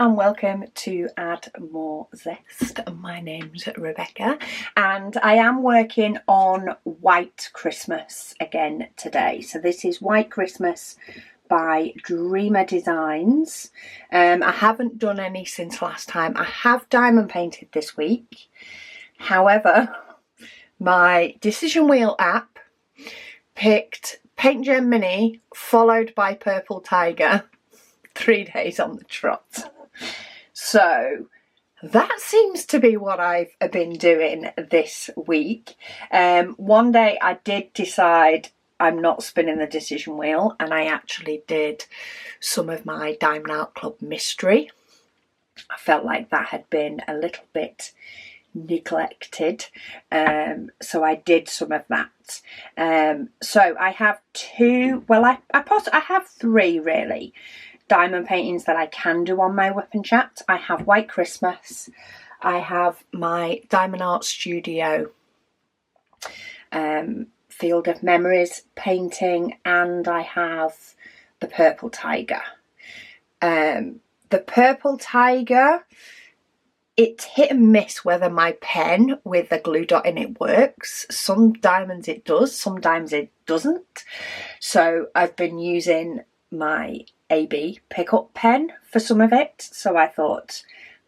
and welcome to Add More Zest. My name's Rebecca and I am working on White Christmas again today. So this is White Christmas by Dreamer Designs. I haven't done any since last time. I have diamond painted this week. However, my Decision Wheel app picked Paint Gem Mini followed by Purple Tiger 3 days on the trot. So that seems to be what I've been doing this week. One day I did decide I'm not spinning the decision wheel, and I actually did some of my Diamond Art Club mystery. I felt like that had been a little bit neglected, so I did some of that. So I have I have 3 really diamond paintings that I can do on my WIP Chats. I have White Christmas, I have my Diamond Art Studio Field of Memories painting, and I have the Purple Tiger. The Purple Tiger, it's hit and miss whether my pen with the glue dot in it works. Some diamonds it does, sometimes it doesn't. So I've been using my AB pickup pen for some of it. So I thought,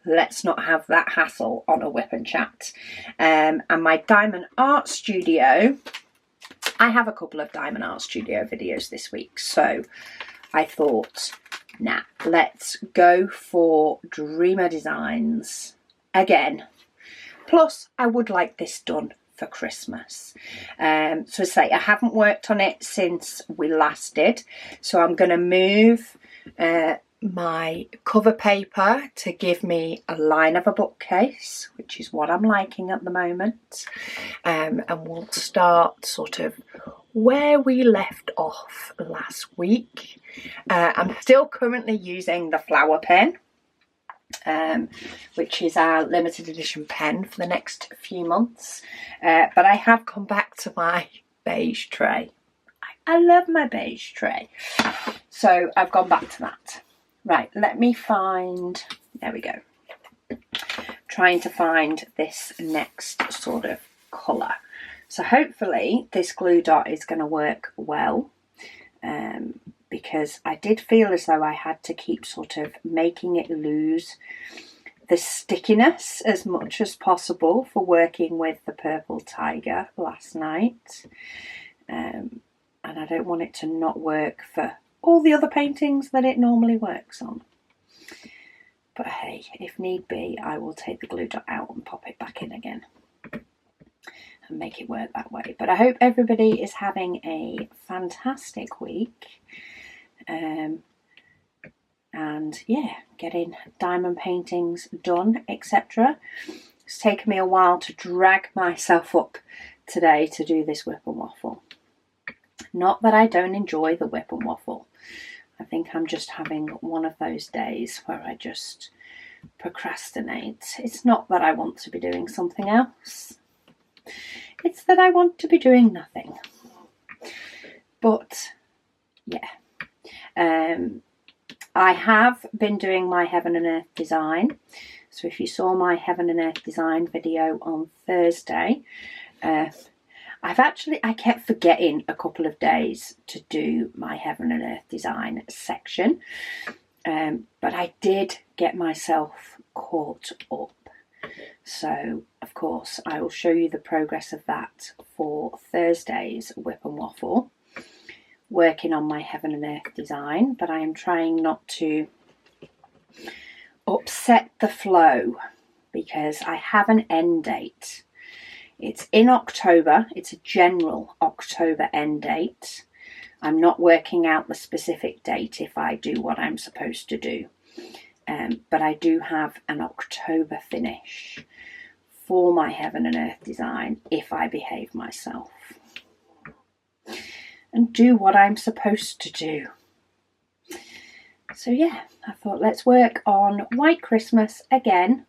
let's not have that hassle on a WIP Chat. And my Diamond Art Studio, I have a couple of Diamond Art Studio videos this week. So I thought, nah, let's go for Dreamer Designs again. Plus, I would like this done for Christmas. So say I haven't worked on it since we last did. So I'm going to move my cover paper to give me a line of a bookcase, which is what I'm liking at the moment. And we'll start sort of where we left off last week. I'm still currently using the flower pen, which is our limited edition pen for the next few months. But I have come back to my beige tray. I love my beige tray. So I've gone back to that. Right, let me find, there we go. Trying to find this next sort of colour. So hopefully this glue dot is going to work well, because I did feel as though I had to keep sort of making it lose the stickiness as much as possible for working with the Purple Tiger last night. And I don't want it to not work for all the other paintings that it normally works on. But hey, if need be, I will take the glue dot out and pop it back in again and make it work that way. But I hope everybody is having a fantastic week. And yeah, getting diamond paintings done, etc. It's taken me a while to drag myself up today to do this WIP and Waffle. Not that I don't enjoy the WIP and Waffle. I think I'm just having one of those days where I just procrastinate. It's not that I want to be doing something else. It's that I want to be doing nothing. But yeah. I have been doing my Heaven and Earth design. So if you saw my Heaven and Earth design video on Thursday, I kept forgetting a couple of days to do my Heaven and Earth design section, but I did get myself caught up. So, of course, I will show you the progress of that for Thursday's WIP and Waffle, working on my Heaven and Earth design, but I am trying not to upset the flow because I have an end date. It's in October. It's a general October end date. I'm not working out the specific date if I do what I'm supposed to do. But I do have an October finish for my Heaven and Earth design if I behave myself and do what I'm supposed to do. So yeah, I thought let's work on White Christmas again.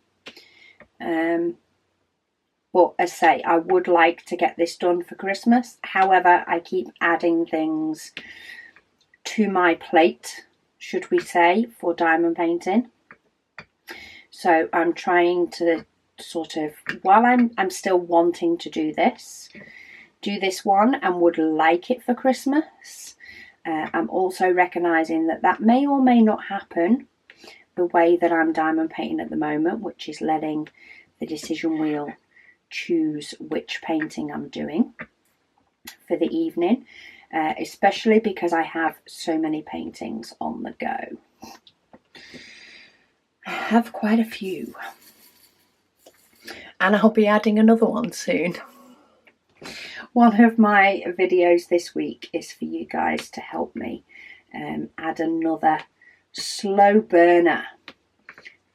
But as I say, I would like to get this done for Christmas. However, I keep adding things to my plate, should we say, for diamond painting. So I'm trying to sort of, while I'm still wanting to do this one and would like it for Christmas, I'm also recognising that may or may not happen the way that I'm diamond painting at the moment, which is letting the decision wheel choose which painting I'm doing for the evening, especially because I have so many paintings on the go. I have quite a few, and I'll be adding another one soon. One of my videos this week is for you guys to help me add another slow burner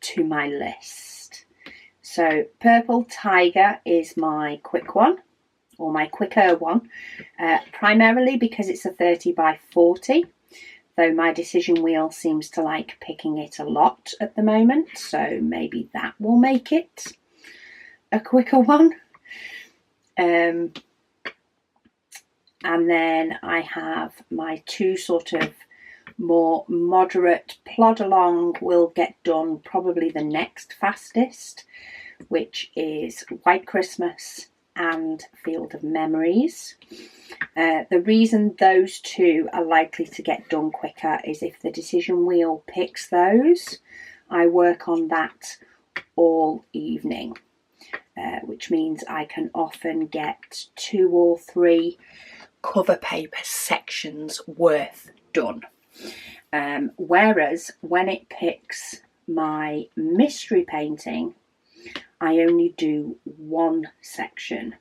to my list. So Purple Tiger is my quick one, or my quicker one, primarily because it's a 30 by 40, though my decision wheel seems to like picking it a lot at the moment, so maybe that will make it a quicker one. And then I have my two sort of more moderate plod along, will get done probably the next fastest, which is White Christmas and Field of Memories. The reason those two are likely to get done quicker is if the decision wheel picks those, I work on that all evening, which means I can often get 2 or 3 cover paper sections worth done. Whereas when it picks my mystery painting, I only do 1 section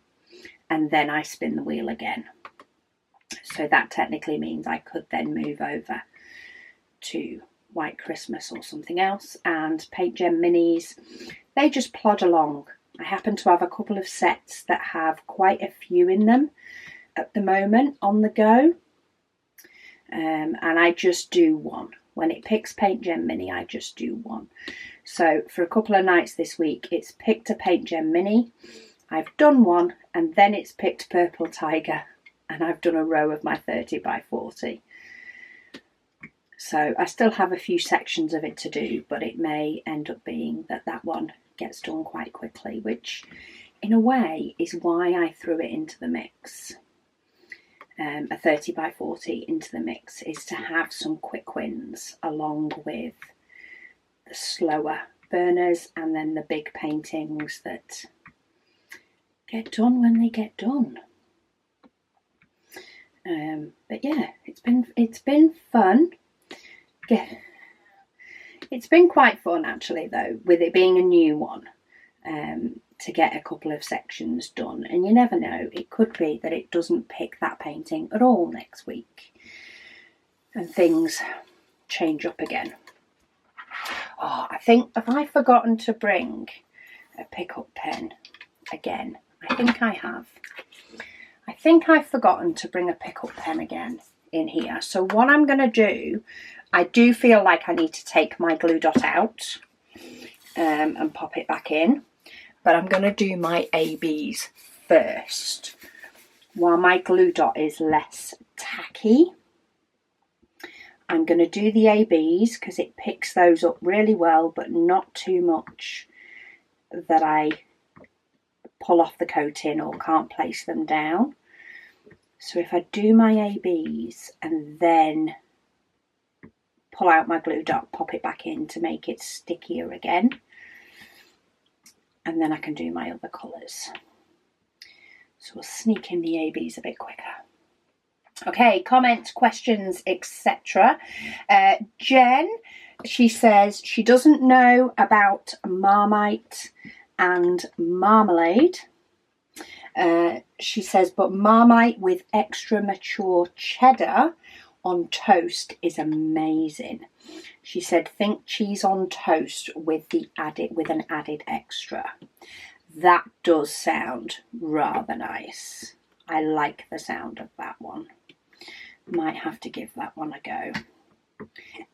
and then I spin the wheel again. So that technically means I could then move over to White Christmas or something else, and Paint Gem Minis, they just plod along. I happen to have a couple of sets that have quite a few in them at the moment on the go, and I just do 1. When it picks Paint Gem Mini, I just do 1. So for a couple of nights this week, it's picked a Paint Gem Mini, I've done 1, and then it's picked Purple Tiger, and I've done a row of my 30 by 40. So I still have a few sections of it to do, but it may end up being that one gets done quite quickly, which in a way is why I threw it into the mix. A 30 by 40 into the mix is to have some quick wins along with the slower burners and then the big paintings that get done when they get done. But yeah, it's been fun. It's been quite fun actually, though, with it being a new one, to get a couple of sections done. And you never know, it could be that it doesn't pick that painting at all next week and things change up again. Oh, I think, have I forgotten to bring a pickup pen again? I think I have. I think I've forgotten to bring a pickup pen again in here. So what I'm going to do, I do feel like I need to take my glue dot out and pop it back in. But I'm going to do my ABs first, while my glue dot is less tacky. I'm going to do the ABs because it picks those up really well, but not too much that I pull off the coating or can't place them down. So if I do my ABs and then pull out my glue dot, pop it back in to make it stickier again, and then I can do my other colours. So we'll sneak in the ABs a bit quicker. Okay, comments, questions, etc. Jen, she says she doesn't know about Marmite and marmalade. She says, but Marmite with extra mature cheddar on toast is amazing. She said, think cheese on toast with an added extra. That does sound rather nice. I like the sound of that one. Might have to give that one a go.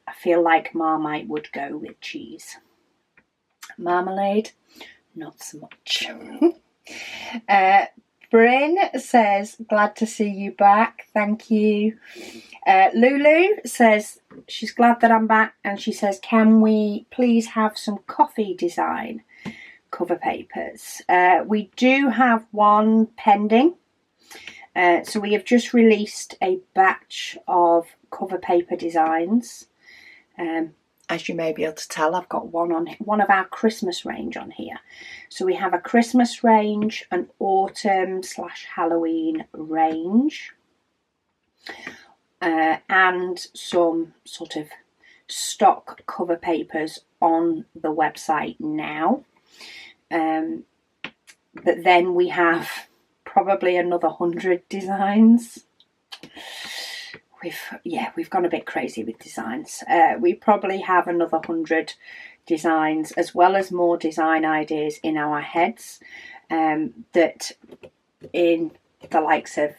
I feel like Marmite would go with cheese. Marmalade, not so much. Bryn says, glad to see you back. Thank you. Lulu says she's glad that I'm back, and she says, can we please have some coffee design cover papers? We do have one pending. So we have just released a batch of cover paper designs. As you may be able to tell, I've got one of our Christmas range on here. So we have a Christmas range, an autumn/Halloween range, and some sort of stock cover papers on the website now. But then we have probably another 100 designs. We've gone a bit crazy with designs. We probably have another 100 designs, as well as more design ideas in our heads, that in the likes of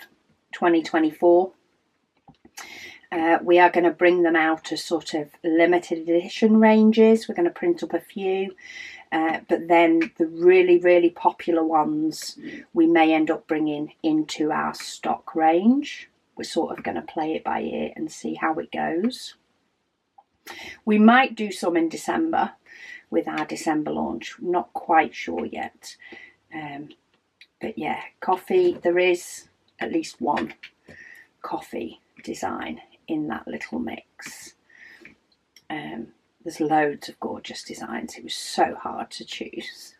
2024, we are going to bring them out as sort of limited edition ranges. We're going to print up a few, but then the really, really popular ones we may end up bringing into our stock range. We're sort of going to play it by ear and see how it goes. We might do some in December with our December launch. I'm not quite sure yet. But yeah, coffee, there is at least one coffee design in that little mix. There's loads of gorgeous designs. It was so hard to choose.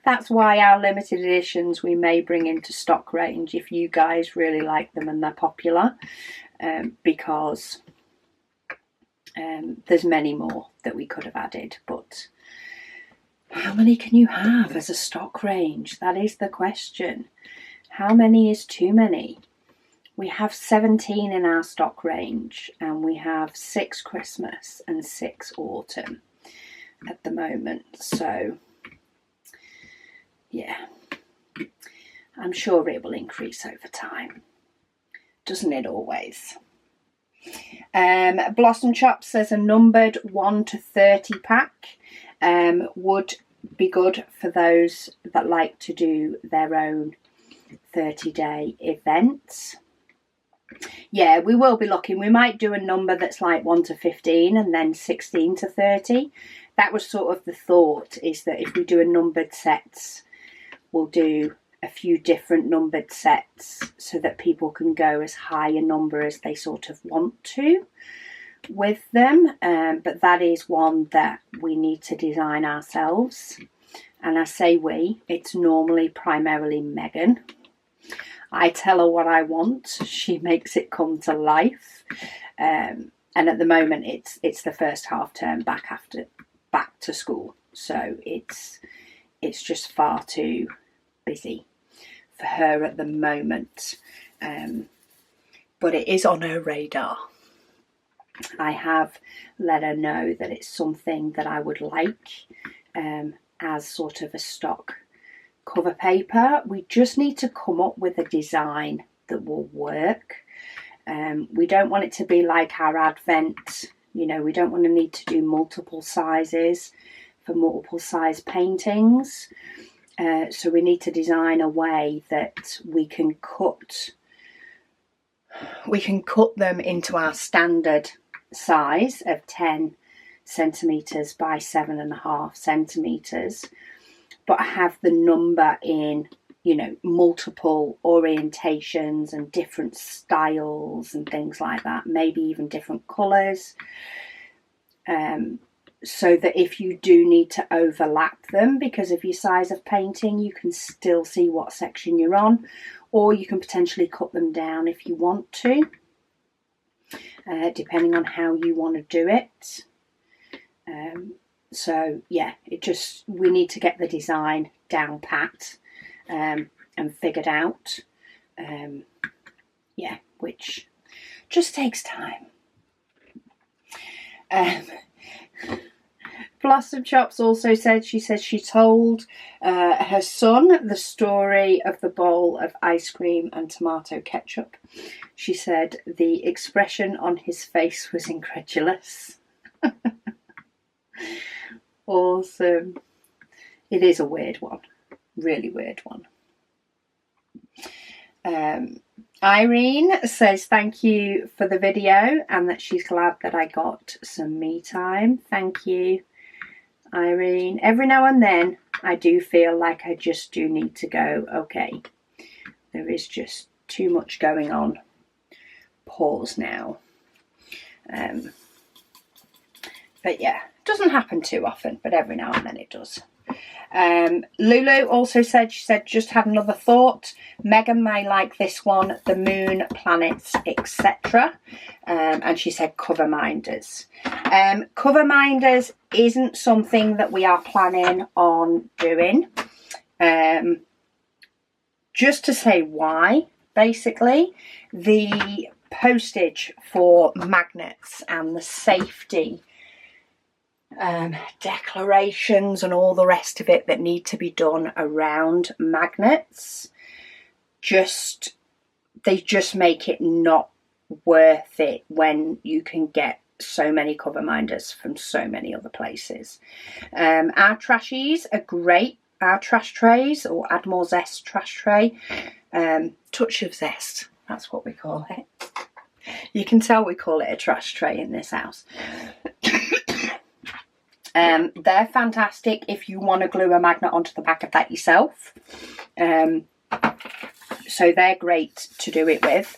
That's why our limited editions we may bring into stock range if you guys really like them and they're popular, because there's many more that we could have added, but how many can you have as a stock range? That is the question. How many is too many? We have 17 in our stock range, and we have 6 Christmas and 6 autumn at the moment, so yeah, I'm sure it will increase over time. Doesn't it always? Blossom Chop says a numbered 1 to 30 pack would be good for those that like to do their own 30-day events. Yeah, we will be looking. We might do a number that's like 1 to 15 and then 16 to 30. That was sort of the thought, is that if we do a numbered sets, we'll do a few different numbered sets so that people can go as high a number as they sort of want to with them. But that is one that we need to design ourselves. And I say we, it's normally primarily Megan. I tell her what I want. She makes it come to life. And at the moment, it's the first half term back to school. So it's just far too busy for her at the moment, but it is on her radar. I have let her know that it's something that I would like as sort of a stock cover paper. We just need to come up with a design that will work. We don't want it to be like our advent, we don't want to need to do multiple sizes for multiple size paintings. So we need to design a way that we can cut them into our standard size of 10 centimetres by 7.5 centimetres, but have the number in, multiple orientations and different styles and things like that, maybe even different colours. So that if you do need to overlap them because of your size of painting, you can still see what section you're on, or you can potentially cut them down if you want to, depending on how you want to do it. So yeah, we need to get the design down pat and figured out. Which just takes time. Blossom Chops also said, she told her son the story of the bowl of ice cream and tomato ketchup. She said the expression on his face was incredulous. Awesome. It is a weird one, really weird one. Irene says thank you for the video and that she's glad that I got some me time. Thank you, Irene. Every now and then I do feel like I just do need to go, okay, there is just too much going on. Pause now. But yeah, it doesn't happen too often, but every now and then it does. Lulu also said, she said, just had another thought. Megan may like this one, the moon, planets, etc. And she said cover minders. Cover minders isn't something that we are planning on doing. Just to say why, basically, the postage for magnets and the safety declarations and all the rest of it that need to be done around magnets, they just make it not worth it when you can get so many cover minders from so many other places. Our trashies are great. Our trash trays, or Add More Zest trash tray, touch of zest, that's what we call it. You can tell we call it a trash tray in this house. They're fantastic if you want to glue a magnet onto the back of that yourself. So they're great to do it with.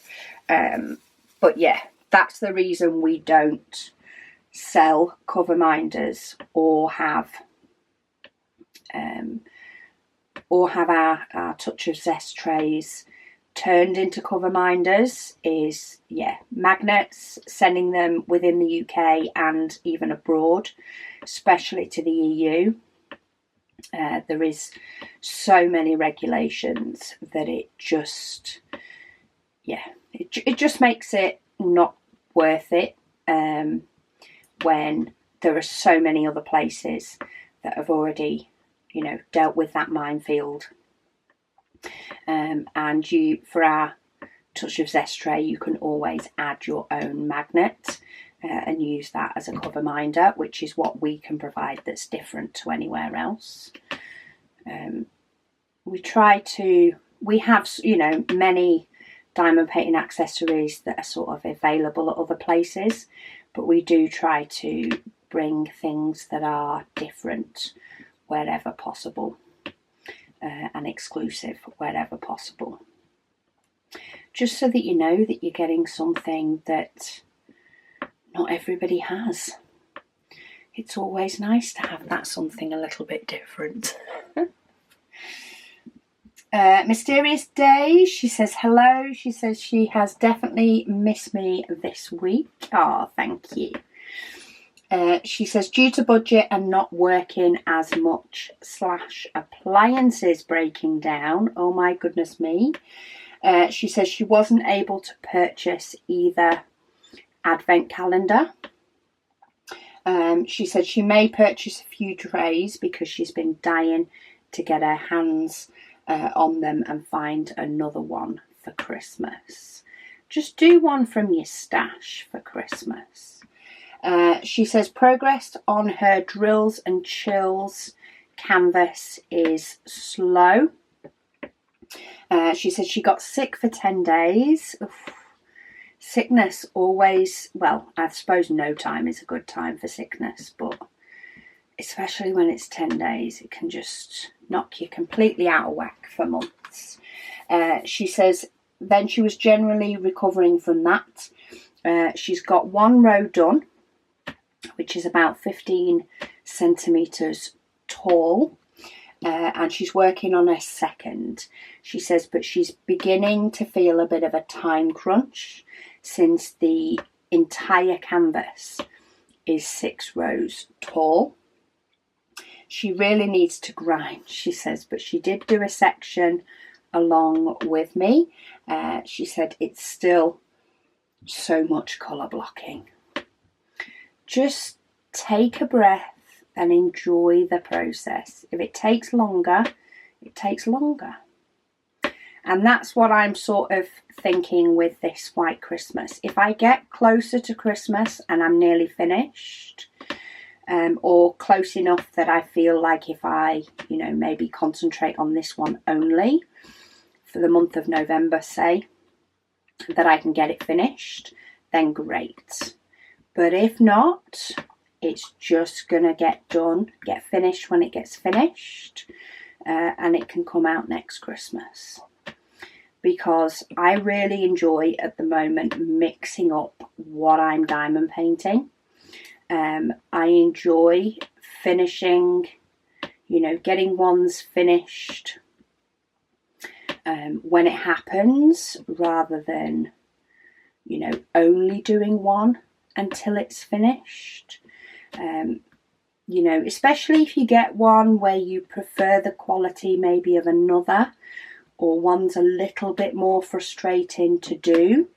But yeah, that's the reason we don't sell cover minders or have our touch of zest trays turned into cover minders is, yeah, magnets, sending them within the UK and even abroad, especially to the EU. There is so many regulations that it just, yeah, it just makes it not worth it when there are so many other places that have already, you know, dealt with that minefield. And you, for our touch of zest tray, you can always add your own magnet and use that as a cover minder, which is what we can provide that's different to anywhere else. We have, you know, many diamond painting accessories that are sort of available at other places, but we do try to bring things that are different wherever possible. And exclusive wherever possible, just so that you know that you're getting something that not everybody has. It's always nice to have that something a little bit different. Mysterious Day, she says hello. She says she has definitely missed me this week. Oh, thank you. She says, due to budget and not working as much / appliances breaking down. Oh my goodness me. She says she wasn't able to purchase either advent calendar. She said she may purchase a few trays because she's been dying to get her hands on them and find another one for Christmas. Just do one from your stash for Christmas. She says progress on her drills and chills canvas is slow. She says she got sick for 10 days. Oof. Sickness always, well, I suppose no time is a good time for sickness, but especially when it's 10 days, it can just knock you completely out of whack for months. She says then she was generally recovering from that. She's got one row done, which is about 15 centimetres tall, and she's working on her second. She says, but she's beginning to feel a bit of a time crunch since the entire canvas is 6 rows tall. She really needs to grind, she says, but she did do a section along with me. She said it's still so much colour blocking. Just take a breath and enjoy the process. If it takes longer, it takes longer. And that's what I'm sort of thinking with this White Christmas. If I get closer to Christmas and I'm nearly finished, or close enough that I feel like if I, you know, maybe concentrate on this one only for the month of November, say, that I can get it finished, then great. But if not, it's just going to get finished when it gets finished, and it can come out next Christmas. Because I really enjoy at the moment mixing up what I'm diamond painting. I enjoy finishing, getting ones finished when it happens, rather than, only doing one until it's finished. Especially if you get one where you prefer the quality maybe of another, or one's a little bit more frustrating to do.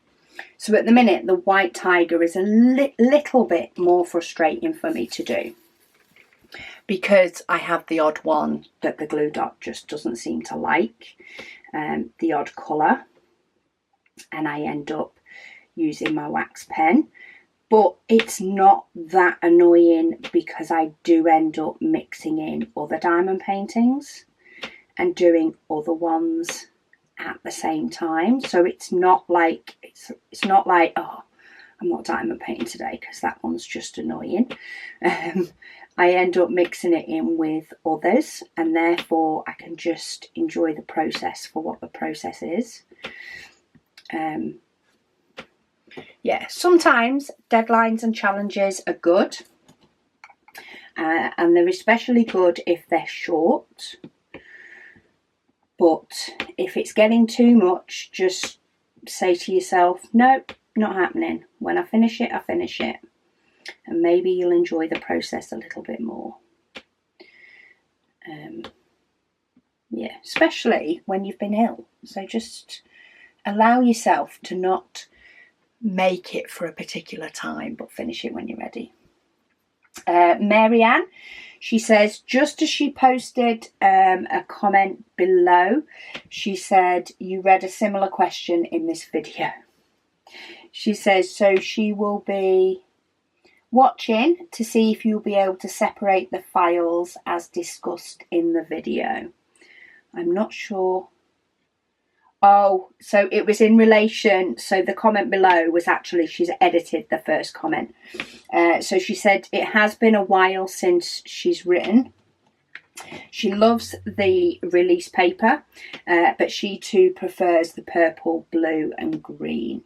So at the minute, the white tiger is a little bit more frustrating for me to do, because I have the odd one that the glue dot just doesn't seem to like, the odd colour, and I end up using my wax pen. But it's not that annoying, because I do end up mixing in other diamond paintings and doing other ones at the same time. So it's not like oh, I'm not diamond painting today because that one's just annoying. I end up mixing it in with others, and therefore I can just enjoy the process for what the process is. Yeah, sometimes deadlines and challenges are good, and they're especially good if they're short. But if it's getting too much, just say to yourself, nope, not happening. When I finish it, I finish it. And maybe you'll enjoy the process a little bit more. Yeah, especially when you've been ill. So just allow yourself to not make it for a particular time, but finish it when you're ready. Marianne, she says, just as she posted a comment below, she said, you read a similar question in this video. She says, so she will be watching to see if you'll be able to separate the files as discussed in the video. I'm not sure. Oh, so it was in relation, so the comment below was actually, she's edited the first comment. So she said it has been a while since she's written. She loves the release paper, but she too prefers the purple, blue and green.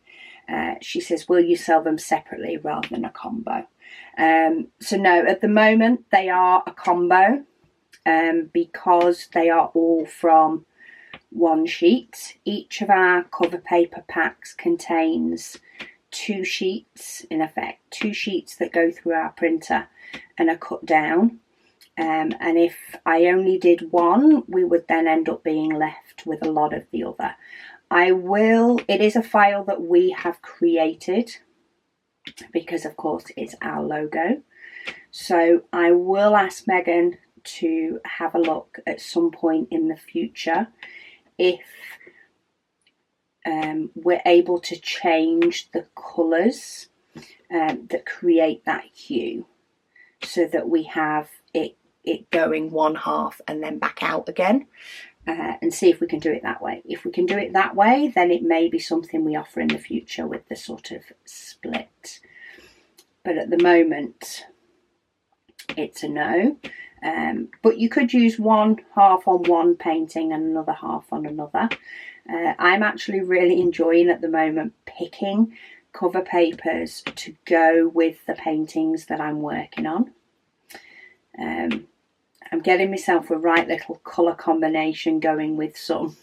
She says, will you sell them separately rather than a combo? So no, at the moment they are a combo, because they are all from one sheet. Each of our cover paper packs contains 2 sheets, in effect, 2 sheets that go through our printer and are cut down. And if I only did one, we would then end up being left with a lot of the other. It is a file that we have created, because of course it's our logo. So I will ask Megan to have a look at some point in the future if we're able to change the colours that create that hue, so that we have it going one half and then back out again, and see if we can do it that way. If we can do it that way, then it may be something we offer in the future with the sort of split. But at the moment, it's a no. But you could use one half on one painting and another half on another. I'm actually really enjoying at the moment picking cover papers to go with the paintings that I'm working on. I'm getting myself a right little colour combination going with some.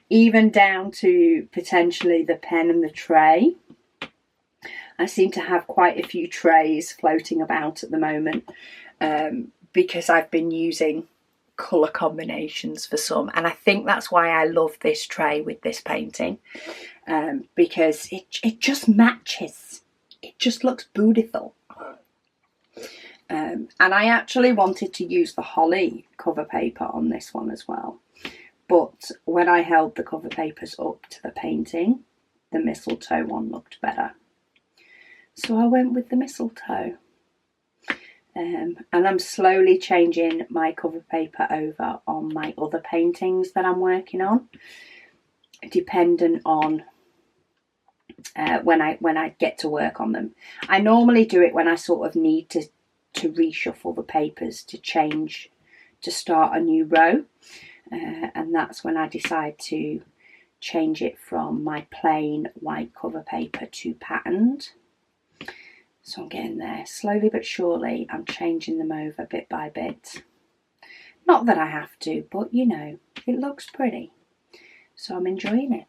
Even down to potentially the pen and the tray. I seem to have quite a few trays floating about at the moment, because I've been using colour combinations for some, and I think that's why I love this tray with this painting, because it just matches. It just looks beautiful. And I actually wanted to use the holly cover paper on this one as well, but when I held the cover papers up to the painting, the mistletoe one looked better. So I went with the mistletoe. And I'm slowly changing my cover paper over on my other paintings that I'm working on, dependent on when I get to work on them. I normally do it when I sort of need to reshuffle the papers to change, to start a new row, and that's when I decide to change it from my plain white cover paper to patterned. So I'm getting there slowly but surely. I'm changing them over bit by bit. Not that I have to, but you know, it looks pretty, so I'm enjoying it.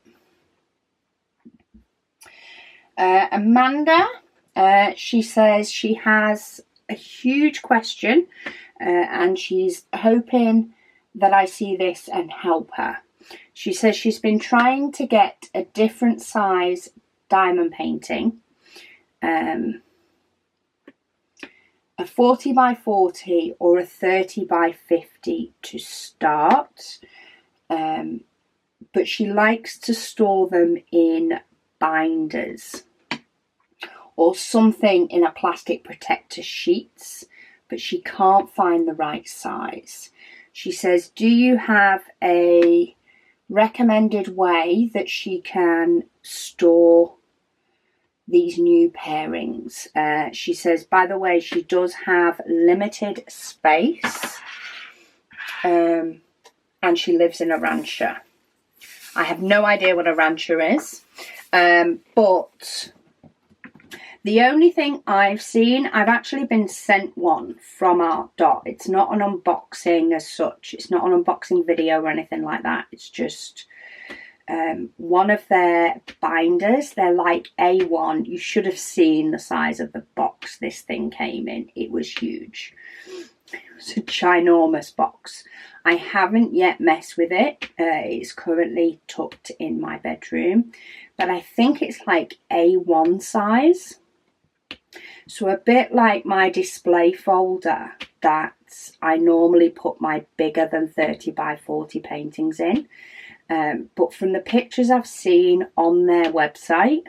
Amanda, she says she has a huge question, and she's hoping that I see this and help her. She says she's been trying to get a different size diamond painting, a 40 by 40 or a 30 by 50 to start, but she likes to store them in binders or something in a plastic protector sheets, but she can't find the right size. She says, do you have a recommended way that she can store these new pairings? She says, by the way, she does have limited space, and she lives in a rancher. I have no idea what a rancher is, but the only thing I've seen, I've actually been sent one from Art Dot. It's not an unboxing as such. It's not an unboxing video or anything like that. It's just one of their binders. They're like A1. You should have seen the size of the box this thing came in. It was huge. It was a ginormous box. I haven't yet messed with it. It's currently tucked in my bedroom, but I think it's like A1 size. So a bit like my display folder that I normally put my bigger than 30 by 40 paintings in. But from the pictures I've seen on their website,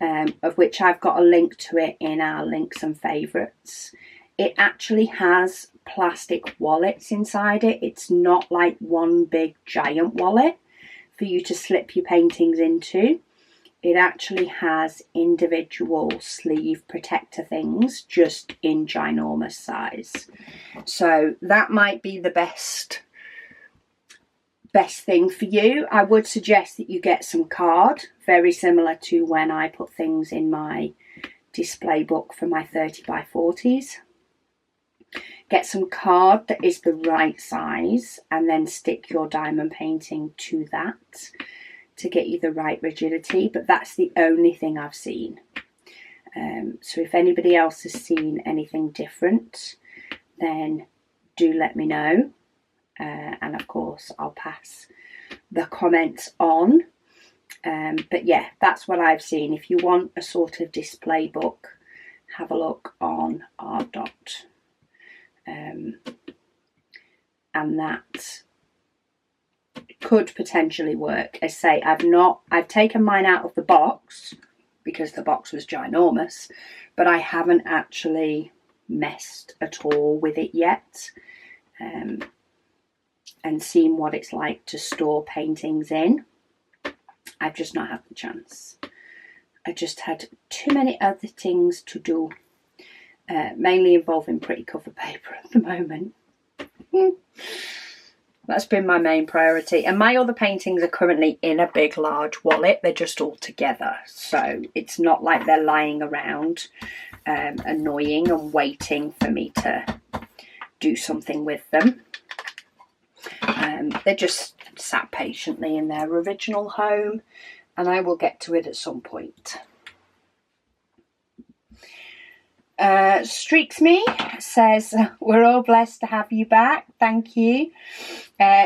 of which I've got a link to it in our links and favourites, it actually has plastic wallets inside it. It's not like one big giant wallet for you to slip your paintings into. It actually has individual sleeve protector things just in ginormous size. So that might be the best thing for you. I would suggest that you get some card, very similar to when I put things in my display book for my 30 by 40s. Get some card that is the right size and then stick your diamond painting to that to get you the right rigidity, but that's the only thing I've seen. So if anybody else has seen anything different, then do let me know. And of course, I'll pass the comments on. But yeah, that's what I've seen. If you want a sort of display book, have a look on Art Dot. And that could potentially work. As I say, I've taken mine out of the box because the box was ginormous, but I haven't actually messed at all with it yet, and seen what it's like to store paintings in. I've just not had the chance. I just had too many other things to do, mainly involving pretty cover paper at the moment. That's been my main priority. And my other paintings are currently in a big, large wallet. They're just all together. So it's not like they're lying around annoying and waiting for me to do something with them. They're just sat patiently in their original home, and I will get to it at some point. Streaks Me says, we're all blessed to have you back. Thank you.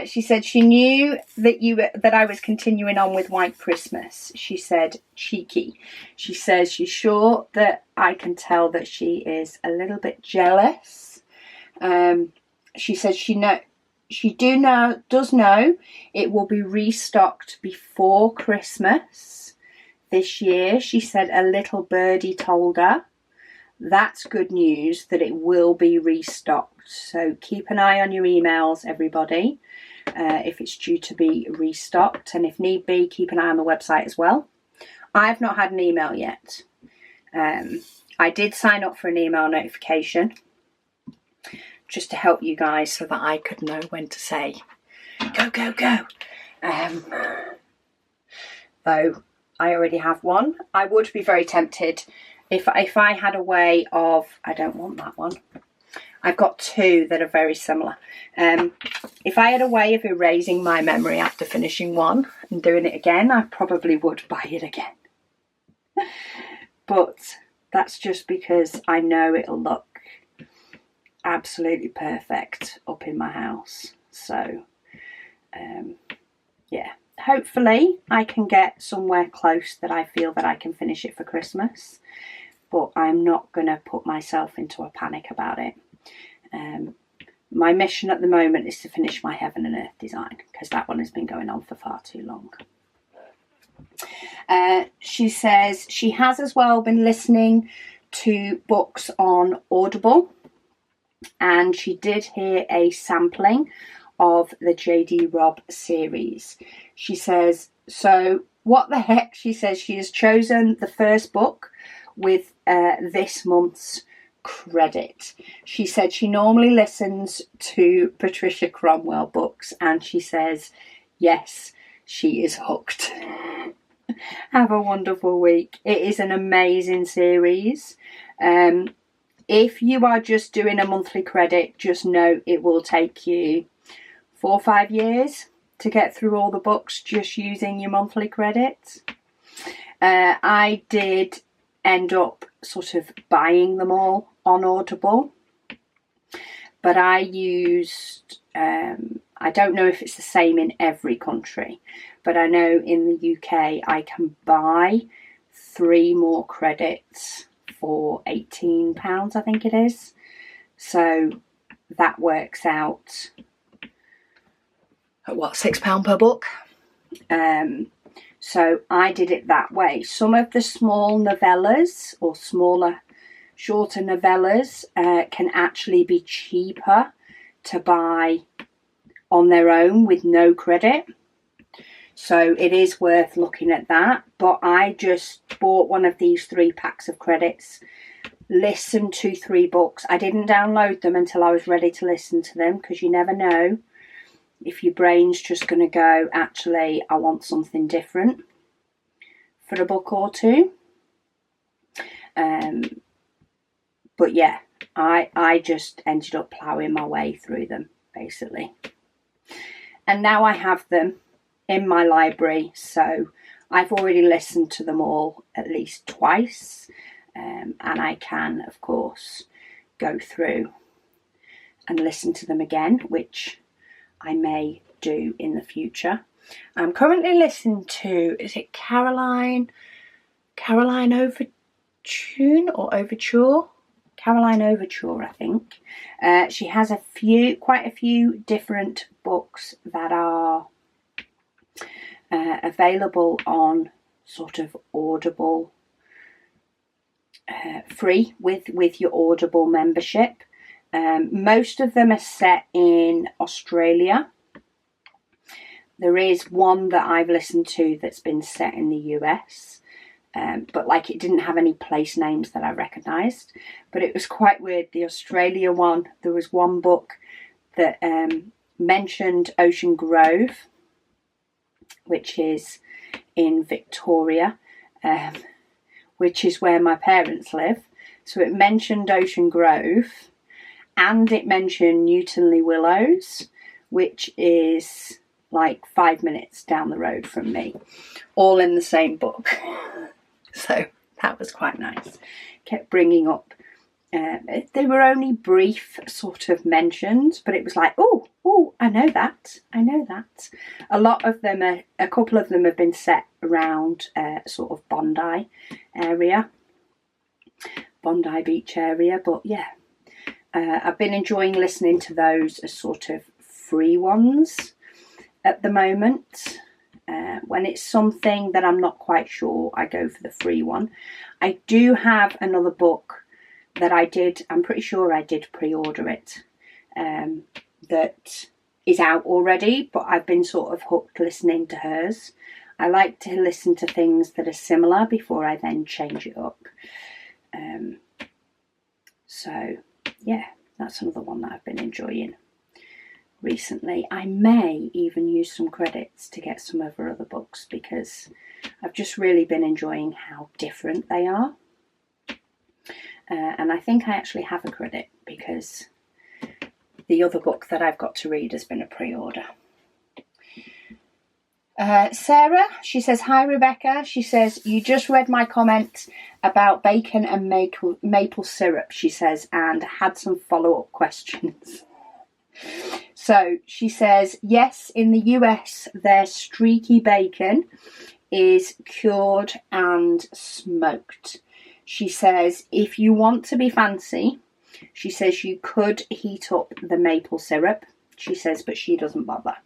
She said she knew that I was continuing on with White Christmas. She said, cheeky. She says she's sure that I can tell that she is a little bit jealous. She says does know it will be restocked before Christmas this year. She said a little birdie told her. that's good news that it will be restocked. So keep an eye on your emails, everybody, if it's due to be restocked. And if need be, keep an eye on the website as well. I've not had an email yet. I did sign up for an email notification just to help you guys so that I could know when to say, go, go, go. Though I already have one. I would be very tempted if I had a way of, I don't want that one. I've got two that are very similar. If I had a way of erasing my memory after finishing one and doing it again, I probably would buy it again. But that's just because I know it'll look absolutely perfect up in my house. So, yeah. Hopefully I can get somewhere close that I feel that I can finish it for Christmas. But I'm not going to put myself into a panic about it. My mission at the moment is to finish my Heaven and Earth design, because that one has been going on for far too long. She says she has as well been listening to books on Audible, and she did hear a sampling of the J.D. Robb series. She says, so what the heck? She says she has chosen the first book with this month's credit. She said she normally listens to Patricia Cromwell books, and she says, yes, she is hooked. Have a wonderful week. It is an amazing series. If you are just doing a monthly credit, just know it will take you 4 or 5 years to get through all the books just using your monthly credit. I did end up sort of buying them all on Audible, but I used, I don't know if it's the same in every country, but I know in the UK I can buy 3 more credits for £18, I think it is. So that works out at what, £6 per book? So I did it that way. Some of the small novellas or smaller, shorter novellas can actually be cheaper to buy on their own with no credit. So it is worth looking at that. But I just bought one of these 3 packs of credits, listened to 3 books. I didn't download them until I was ready to listen to them, because you never know if your brain's just going to go, actually, I want something different for a book or 2. But yeah, I just ended up ploughing my way through them, basically. And now I have them in my library, so I've already listened to them all at least twice. And I can, of course, go through and listen to them again, which I may do in the future. I'm currently listening to, is it Caroline Overture or Overture? Caroline Overture, I think. She has quite a few different books that are available on sort of Audible, free with your Audible membership. Most of them are set in Australia. There is one that I've listened to that's been set in the US, but like it didn't have any place names that I recognised. But it was quite weird. The Australia one, there was one book that mentioned Ocean Grove, which is in Victoria, which is where my parents live. So it mentioned Ocean Grove, and it mentioned Newtonley Willows, which is like 5 minutes down the road from me, all in the same book. So that was quite nice. Kept bringing up, they were only brief sort of mentions, but it was like, oh, I know that. A lot of them, a couple of them have been set around sort of Bondi Beach area, but yeah. I've been enjoying listening to those as sort of free ones at the moment. When it's something that I'm not quite sure, I go for the free one. I do have another book that I did, I'm pretty sure I did pre-order it, that is out already, but I've been sort of hooked listening to hers. I like to listen to things that are similar before I then change it up. So yeah, that's another one that I've been enjoying recently. I may even use some credits to get some of her other books because I've just really been enjoying how different they are. And I think I actually have a credit because the other book that I've got to read has been a pre-order. Sarah, she says, hi Rebecca. She says, you just read my comment about bacon and maple syrup, she says, and had some follow-up questions. So she says, yes, in the US, their streaky bacon is cured and smoked. She says, if you want to be fancy, she says you could heat up the maple syrup. She says, but she doesn't bother.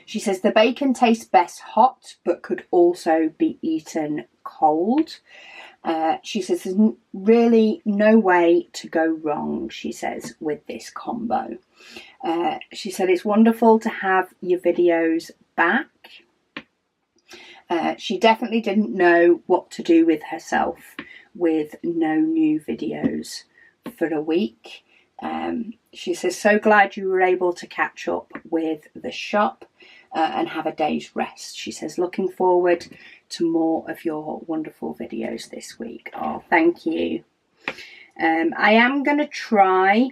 She says the bacon tastes best hot, but could also be eaten cold. She says there's really no way to go wrong, she says, with this combo. She said it's wonderful to have your videos back. She definitely didn't know what to do with herself with no new videos for a week. She says, so glad you were able to catch up with the shop and have a day's rest. She says, looking forward to more of your wonderful videos this week. Oh, thank you. I am going to try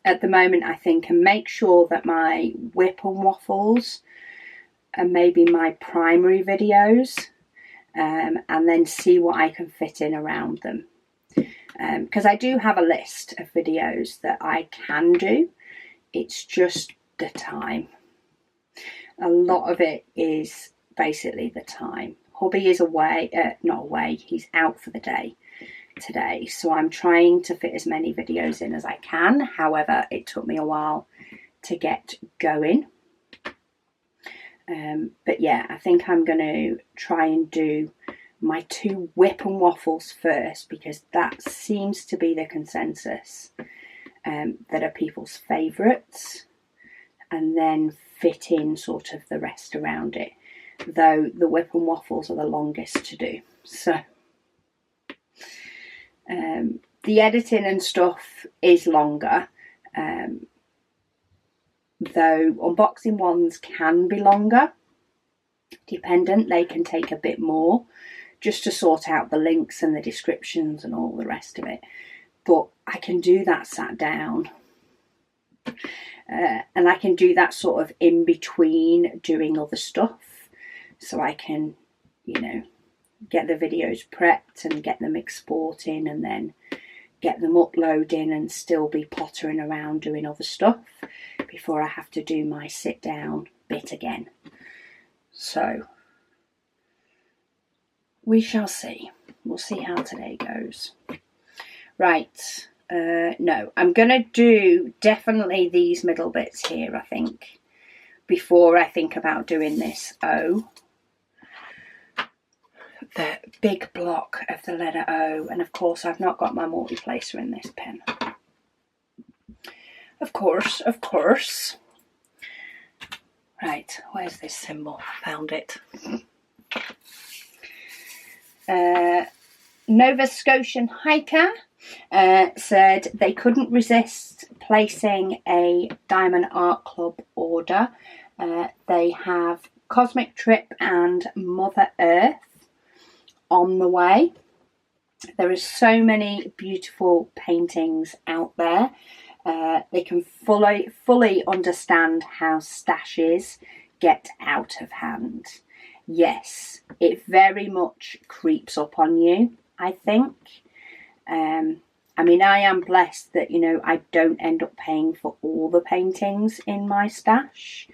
at the moment, I think, and make sure that my WIP and Waffles are maybe my primary videos, and then see what I can fit in around them. Because I do have a list of videos that I can do. It's just the time. A lot of it is basically the time. Hubby is away, not away, he's out for the day today. So I'm trying to fit as many videos in as I can. However, it took me a while to get going. But yeah, I think I'm going to try and do my 2 WIP and Waffles first, because that seems to be the consensus that are people's favourites, and then fit in sort of the rest around it, though the WIP and Waffles are the longest to do. So the editing and stuff is longer, though unboxing ones can be longer dependent. They can take a bit more just to sort out the links and the descriptions and all the rest of it, but I can do that sat down, and I can do that sort of in between doing other stuff, so I can, you know, get the videos prepped and get them exporting and then get them uploading and still be pottering around doing other stuff before I have to do my sit down bit again. So we shall see. We'll see how today goes. Right. No, I'm going to do definitely these middle bits here, I think, before I think about doing this O. The big block of the letter O. And of course, I've not got my multiplacer in this pen. Of course, of course. Right, where's this symbol? Found it. Nova Scotian Hiker said they couldn't resist placing a Diamond Art Club order. They have Cosmic Trip and Mother Earth on the way. There are so many beautiful paintings out there. They can fully understand how stashes get out of hand. Yes, it very much creeps up on you, I think. I mean, I am blessed that, you know, I don't end up paying for all the paintings in my stash.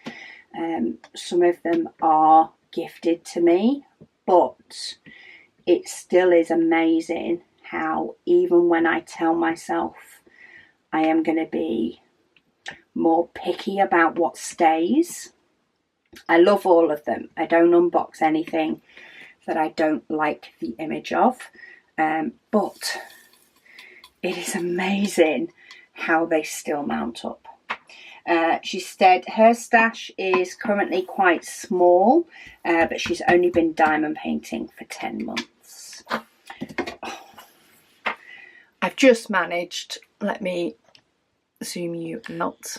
Some of them are gifted to me, but it still is amazing how even when I tell myself I am going to be more picky about what stays, I love all of them. I don't unbox anything that I don't like the image of. But it is amazing how they still mount up. She said her stash is currently quite small, but she's only been diamond painting for 10 months. Oh. I've just managed, let me zoom you out.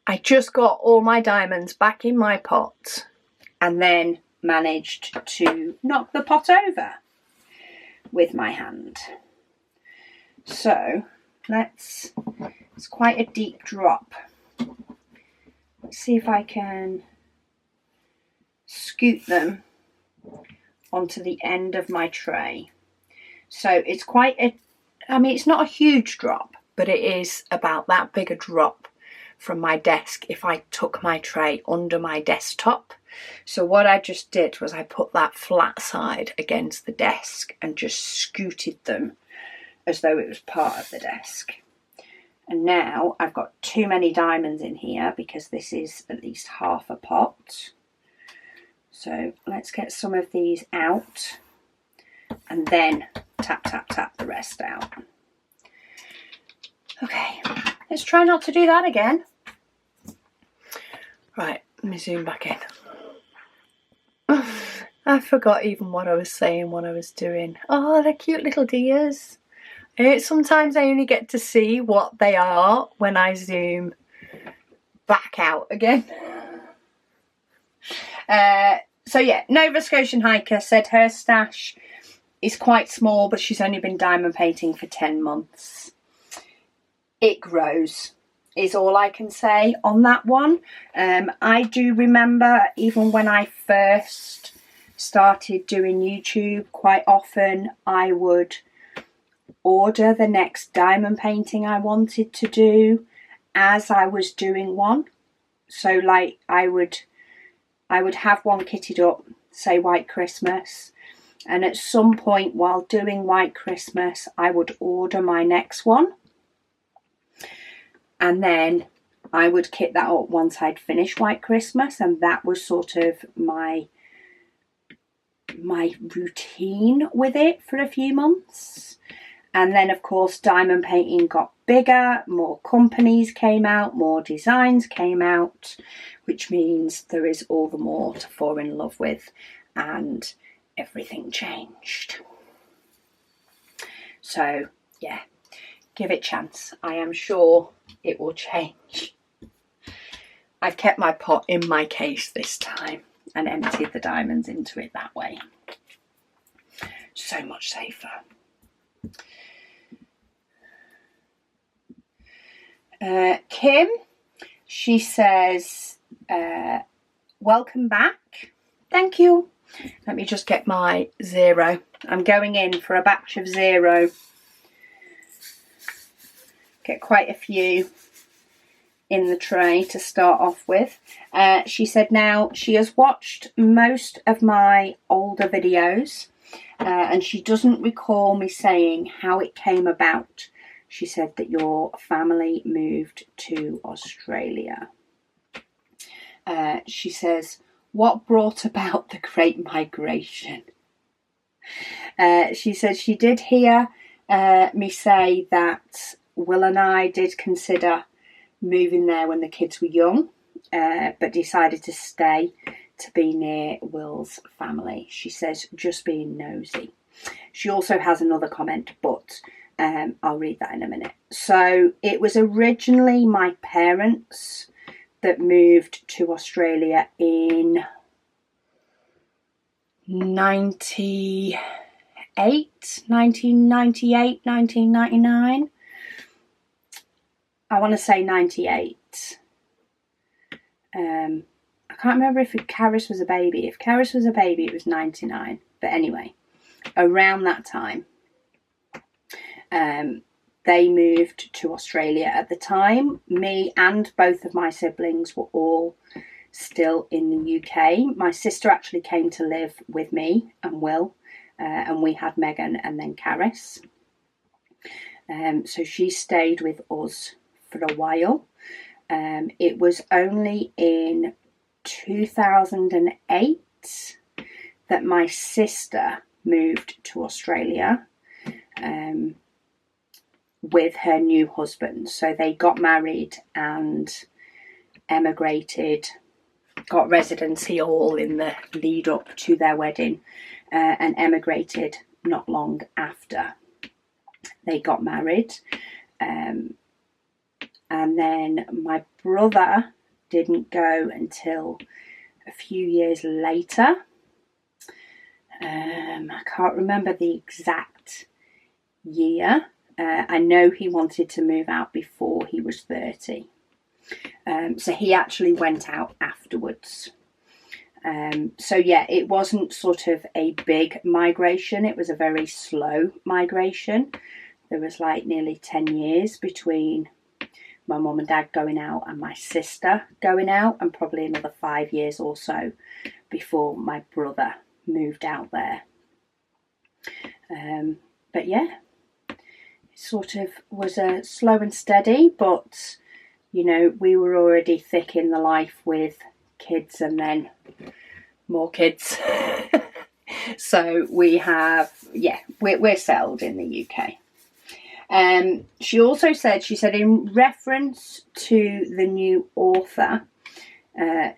I just got all my diamonds back in my pot and then managed to knock the pot over with my hand. So it's quite a deep drop. Let's see if I can scoot them onto the end of my tray. So it's quite I mean, it's not a huge drop, but it is about that big a drop from my desk if I took my tray under my desktop. So what I just did was I put that flat side against the desk and just scooted them as though it was part of the desk. And now I've got too many diamonds in here because this is at least half a pot. So let's get some of these out and then tap, tap, tap the rest out. Okay, let's try not to do that again. Right, let me zoom back in. I forgot even what I was saying, what I was doing. Oh, they're cute little dears. Sometimes I only get to see what they are when I zoom back out again. So yeah, Nova Scotian Hiker said her stash is quite small, but she's only been diamond painting for 10 months. It grows, is all I can say on that one. I do remember even when I first started doing YouTube, quite often I would order the next diamond painting I wanted to do as I was doing one. So like I would have one kitted up, say White Christmas, and at some point while doing White Christmas I would order my next one, and then I would kit that up once I'd finished White Christmas, and that was sort of my routine with it for a few months. And then of course diamond painting got bigger, more companies came out, more designs came out, which means there is all the more to fall in love with, and everything changed. So yeah, give it a chance. I am sure it will change. I've kept my pot in my case this time and emptied the diamonds into it that way. So much safer. Kim, she says, welcome back. Thank you. Let me just get my 0. I'm going in for a batch of 0. Get quite a few in the tray to start off with. She said now she has watched most of my older videos and she doesn't recall me saying how it came about. She said that your family moved to Australia. She says, what brought about the Great Migration? She says she did hear me say that Will and I did consider moving there when the kids were young, but decided to stay to be near Will's family. She says, just being nosy. She also has another comment, but I'll read that in a minute. So it was originally my parents that moved to Australia in 1998, 1999. I want to say 98. I can't remember if Karis was a baby. If Karis was a baby, it was 99. But anyway, around that time, they moved to Australia. At the time, me and both of my siblings were all still in the UK. My sister actually came to live with me and Will, and we had Megan and then Karis. So she stayed with us for a while. It was only in 2008 that my sister moved to Australia. with her new husband. So they got married and emigrated, got residency all in the lead up to their wedding, and emigrated not long after they got married. And then my brother didn't go until a few years later. I can't remember the exact year. I know he wanted to move out before he was 30. So he actually went out afterwards. So yeah, it wasn't sort of a big migration. It was a very slow migration. There was like nearly 10 years between my mum and dad going out and my sister going out, and probably another 5 years or so before my brother moved out there. But yeah, it sort of was a slow and steady, but you know, we were already thick in the life with kids and then more kids. So we have, yeah, we're settled in the UK. She also said, in reference to the new author,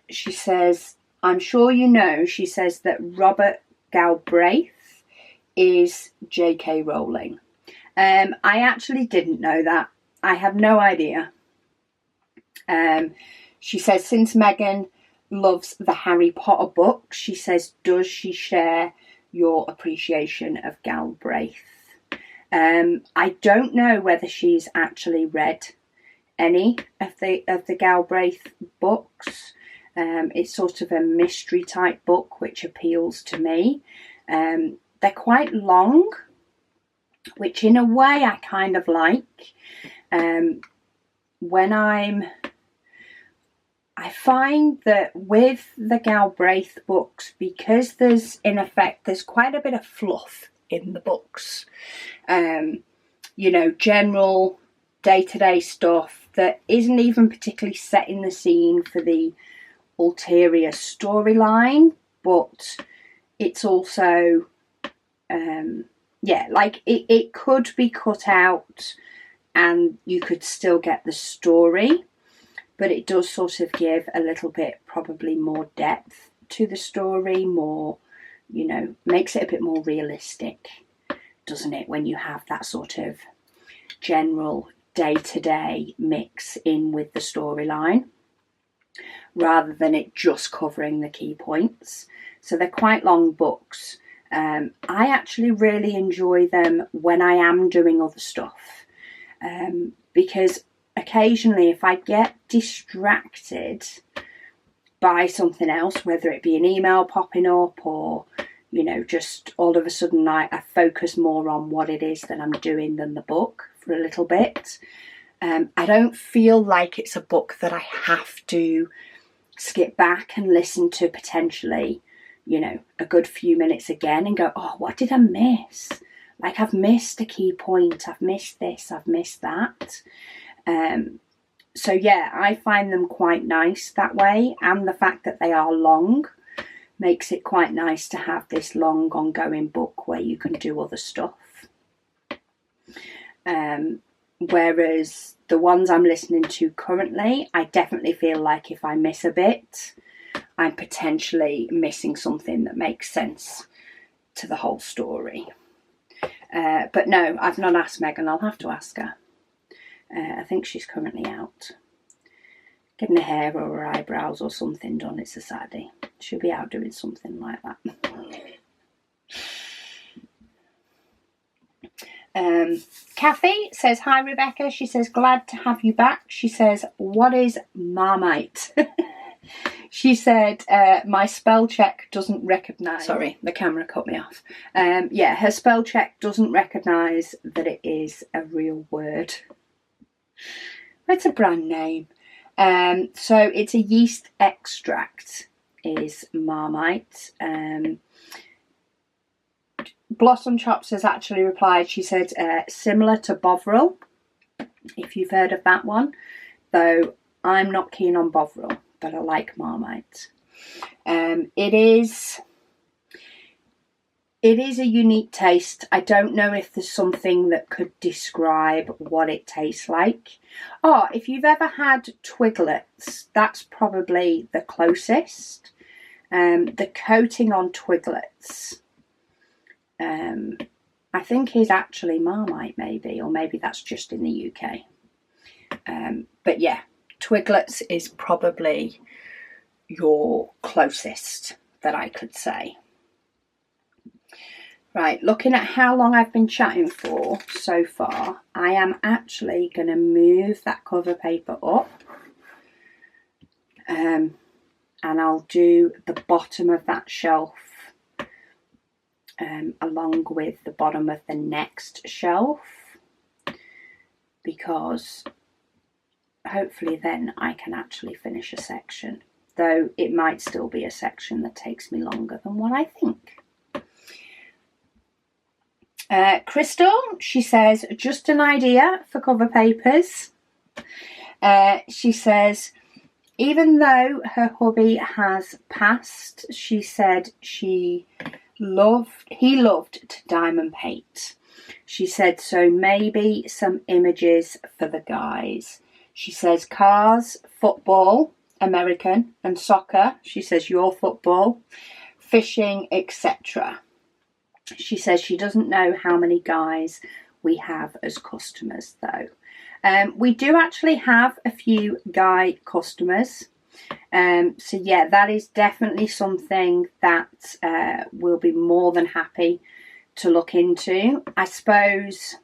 she says, I'm sure you know, she says that Robert Galbraith is J.K. Rowling. I actually didn't know that. I have no idea. She says, since Megan loves the Harry Potter books, she says, does she share your appreciation of Galbraith? I don't know whether she's actually read any of the Galbraith books. It's sort of a mystery type book which appeals to me. They're quite long, which in a way I kind of like. I find that with the Galbraith books, because there's quite a bit of fluff in the books. You know, general day-to-day stuff that isn't even particularly setting the scene for the ulterior storyline, but it's also, like it could be cut out and you could still get the story, but it does sort of give a little bit, probably more depth to the story, more, you know, makes it a bit more realistic, doesn't it, when you have that sort of general day-to-day mix in with the storyline, rather than it just covering the key points. So they're quite long books. I actually really enjoy them when I am doing other stuff, because occasionally if I get distracted by something else, whether it be an email popping up or, you know, just all of a sudden I focus more on what it is that I'm doing than the book for a little bit. I don't feel like it's a book that I have to skip back and listen to potentially, you know, a good few minutes again and go, oh, what did I miss? Like, I've missed a key point, I've missed this, I've missed that. So yeah, I find them quite nice that way, and the fact that they are long makes it quite nice to have this long ongoing book where you can do other stuff. Whereas the ones I'm listening to currently, I definitely feel like if I miss a bit, I'm potentially missing something that makes sense to the whole story. But no, I've not asked Megan. I'll have to ask her. I think she's currently out getting her hair or her eyebrows or something done. It's a Saturday. She'll be out doing something like that. Kathy says, hi Rebecca. She says, glad to have you back. She says, what is Marmite? She said, my spell check doesn't recognise... Sorry, the camera cut me off. Yeah, her spell check doesn't recognise that it is a real word. It's a brand name. So it's a yeast extract, is Marmite. Blossom Chops has actually replied. She said, similar to Bovril, if you've heard of that one. Though I'm not keen on Bovril, but I like Marmite. It It is a unique taste. I don't know if there's something that could describe what it tastes like. Oh, if you've ever had Twiglets, that's probably the closest. The coating on Twiglets, I think is actually Marmite maybe, or maybe that's just in the UK. But yeah, Twiglets is probably your closest that I could say. Right, looking at how long I've been chatting for so far, I am actually going to move that cover paper up. And I'll do the bottom of that shelf along with the bottom of the next shelf, because hopefully then I can actually finish a section, though it might still be a section that takes me longer than what I think. Crystal, she says, just an idea for cover papers. She says, even though her hubby has passed, she said he loved to diamond paint. She said, so maybe some images for the guys. She says cars, football, American, and soccer. She says your football, fishing, etc. She says she doesn't know how many guys we have as customers though. We do actually have a few guy customers. So yeah, that is definitely something that we'll be more than happy to look into. I suppose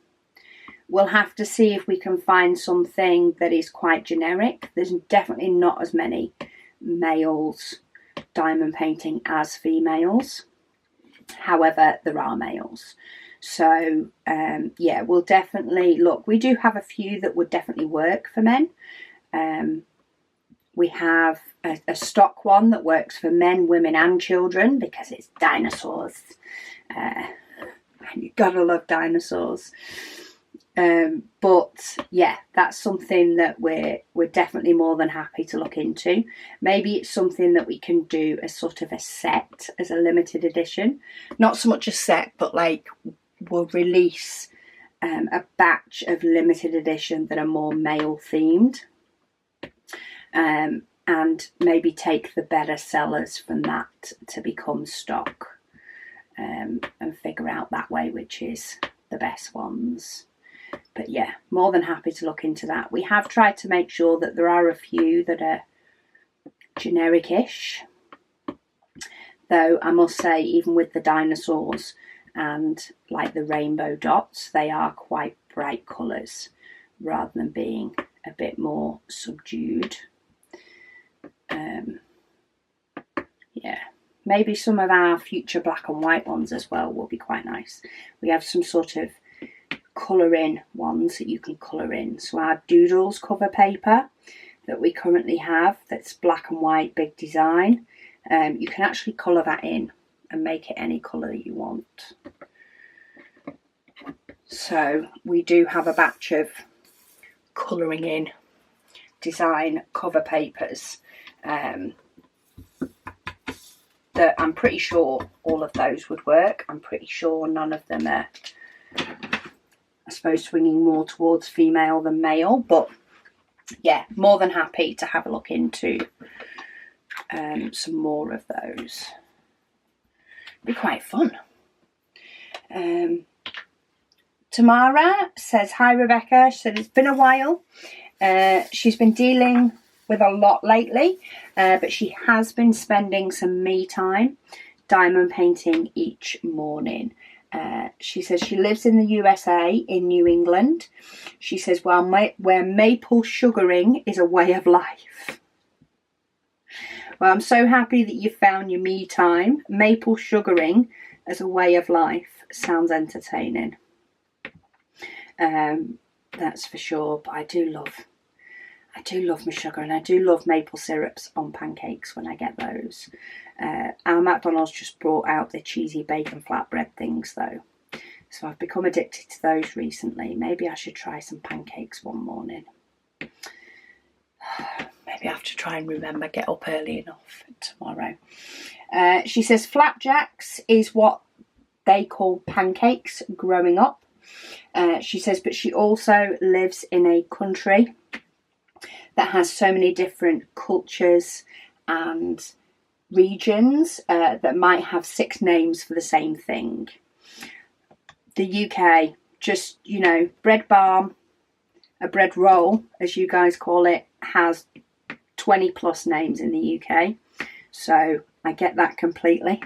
we'll have to see if we can find something that is quite generic. There's definitely not as many males diamond painting as females. However, there are males. So yeah, we'll definitely look. We do have a few that would definitely work for men. We have a stock one that works for men, women and children because it's dinosaurs. And you've got to love dinosaurs. But yeah, that's something that we're definitely more than happy to look into. Maybe it's something that we can do as sort of a set, as a limited edition. Not so much a set, but like we'll release a batch of limited edition that are more male themed. And maybe take the better sellers from that to become stock, and figure out that way which is the best ones. But yeah, more than happy to look into that. We have tried to make sure that there are a few that are generic-ish, though I must say even with the dinosaurs and like the rainbow dots, they are quite bright colours rather than being a bit more subdued. Yeah, maybe some of our future black and white ones as well will be quite nice. We have some sort of colouring ones that you can colour in. So our Doodles cover paper that we currently have, that's black and white, big design, you can actually colour that in and make it any colour that you want. So we do have a batch of colouring in design cover papers that I'm pretty sure all of those would work. I'm pretty sure none of them are, I suppose, swinging more towards female than male, but yeah, more than happy to have a look into some more of those. Be quite fun. Tamara says, hi Rebecca. She said it's been a while. She's been dealing with a lot lately, but she has been spending some me time diamond painting each morning. She says she lives in the USA, in New England. She says, well, where maple sugaring is a way of life. Well, I'm so happy that you found your me time. Maple sugaring as a way of life sounds entertaining. That's for sure. But I do love my sugar, and I do love maple syrups on pancakes when I get those. Our McDonald's just brought out the cheesy bacon flatbread things though, so I've become addicted to those recently. Maybe I should try some pancakes one morning. Maybe I have to try and remember, get up early enough tomorrow. She says flapjacks is what they call pancakes growing up. She says, but she also lives in a country that has so many different cultures and regions that might have 6 names for the same thing. The UK, just, you know, bread balm, a bread roll, as you guys call it, has 20 plus names in the UK. So I get that completely.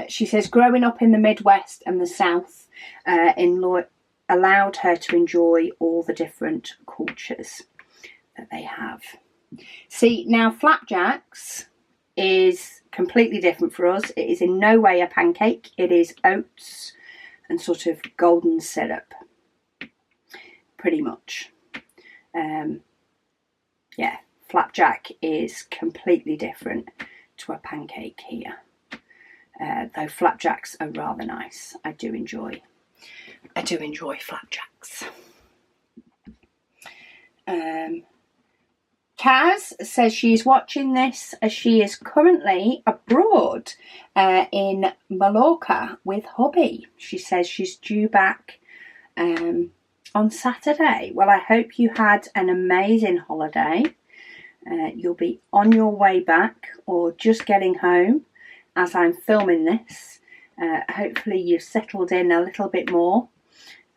She says growing up in the Midwest and the South allowed her to enjoy all the different cultures that they have. See, now flapjacks is completely different for us. It is in no way a pancake. It is oats and sort of golden syrup, pretty much. Yeah, flapjack is completely different to a pancake here. Though flapjacks are rather nice. I do enjoy flapjacks. Kaz says she's watching this as she is currently abroad in Mallorca with hubby. She says she's due back on Saturday. Well, I hope you had an amazing holiday. You'll be on your way back or just getting home as I'm filming this. Hopefully you've settled in a little bit more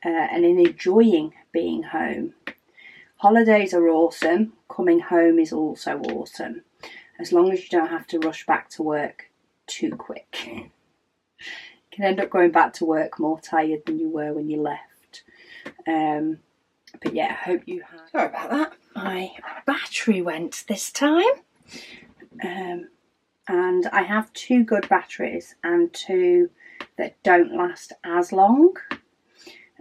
and enjoying being home. Holidays are awesome. Coming home is also awesome, as long as you don't have to rush back to work too quick. You can end up going back to work more tired than you were when you left. But yeah, I hope you have... Sorry about that. My battery went this time. And I have 2 good batteries and 2 that don't last as long.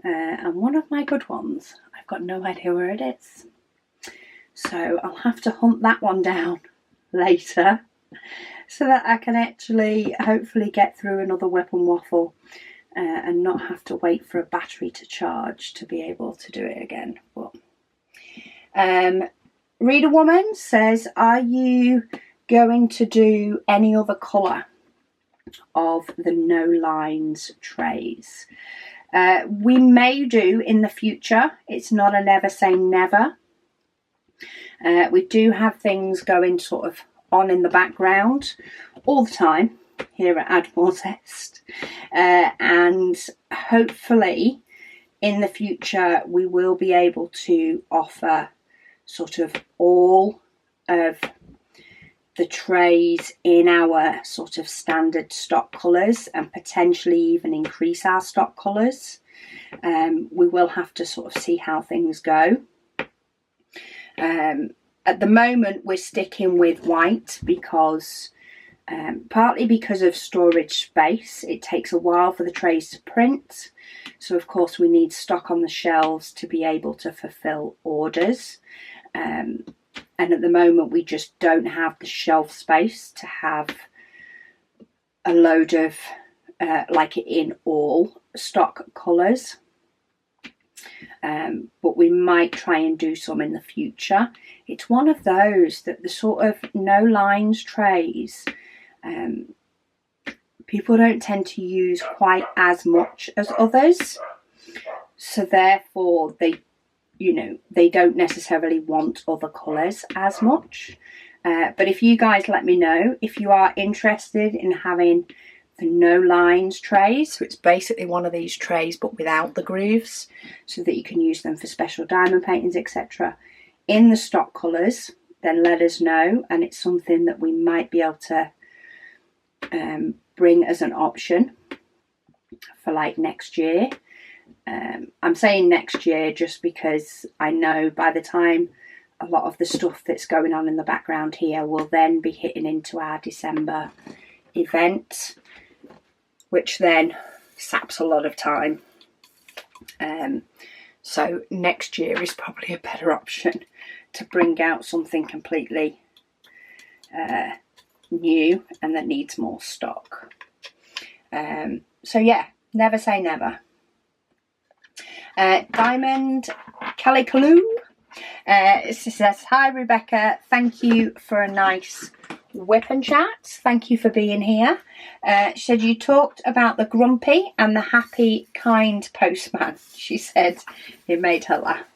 And one of my good ones, I've got no idea where it is. So I'll have to hunt that one down later so that I can actually hopefully get through another WIP and Waffle and not have to wait for a battery to charge to be able to do it again. But Reader Woman says, are you going to do any other colour of the no lines trays? We may do in the future. It's not a never say never. We do have things going sort of on in the background all the time here at Admore Zest. And hopefully in the future we will be able to offer sort of all of the trays in our sort of standard stock colours and potentially even increase our stock colours. We will have to sort of see how things go. At the moment we're sticking with white because partly because of storage space. It takes a while for the trays to print, so of course we need stock on the shelves to be able to fulfill orders. And at the moment we just don't have the shelf space to have a load of like in all stock colours. But we might try and do some in the future. It's one of those that the sort of no lines trays people don't tend to use quite as much as others, so therefore they don't necessarily want other colours as much. But if you guys let me know if you are interested in having the no lines trays, so it's basically one of these trays but without the grooves, so that you can use them for special diamond paintings, etc., in the stock colours, then let us know, and it's something that we might be able to bring as an option for like next year. I'm saying next year just because I know by the time a lot of the stuff that's going on in the background here will then be hitting into our December event, which then saps a lot of time. So next year is probably a better option to bring out something completely new and that needs more stock. So yeah, never say never. Diamond Calicaloo says, hi Rebecca, thank you for a nice WIP Chats, thank you for being here. She said you talked about the grumpy and the happy, kind postman. She said it made her laugh.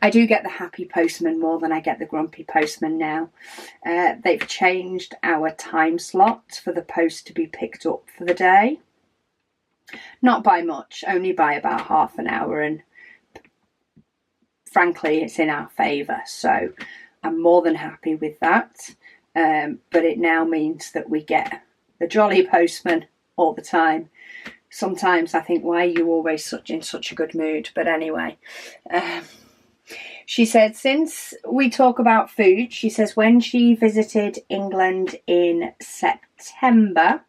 I do get the happy postman more than I get the grumpy postman now. They've changed our time slot for the post to be picked up for the day. Not by much, only by about half an hour, and frankly it's in our favour, so I'm more than happy with that. But it now means that we get the jolly postman all the time. Sometimes I think, why are you always in such a good mood? But anyway, she said, since we talk about food, she says when she visited England in September,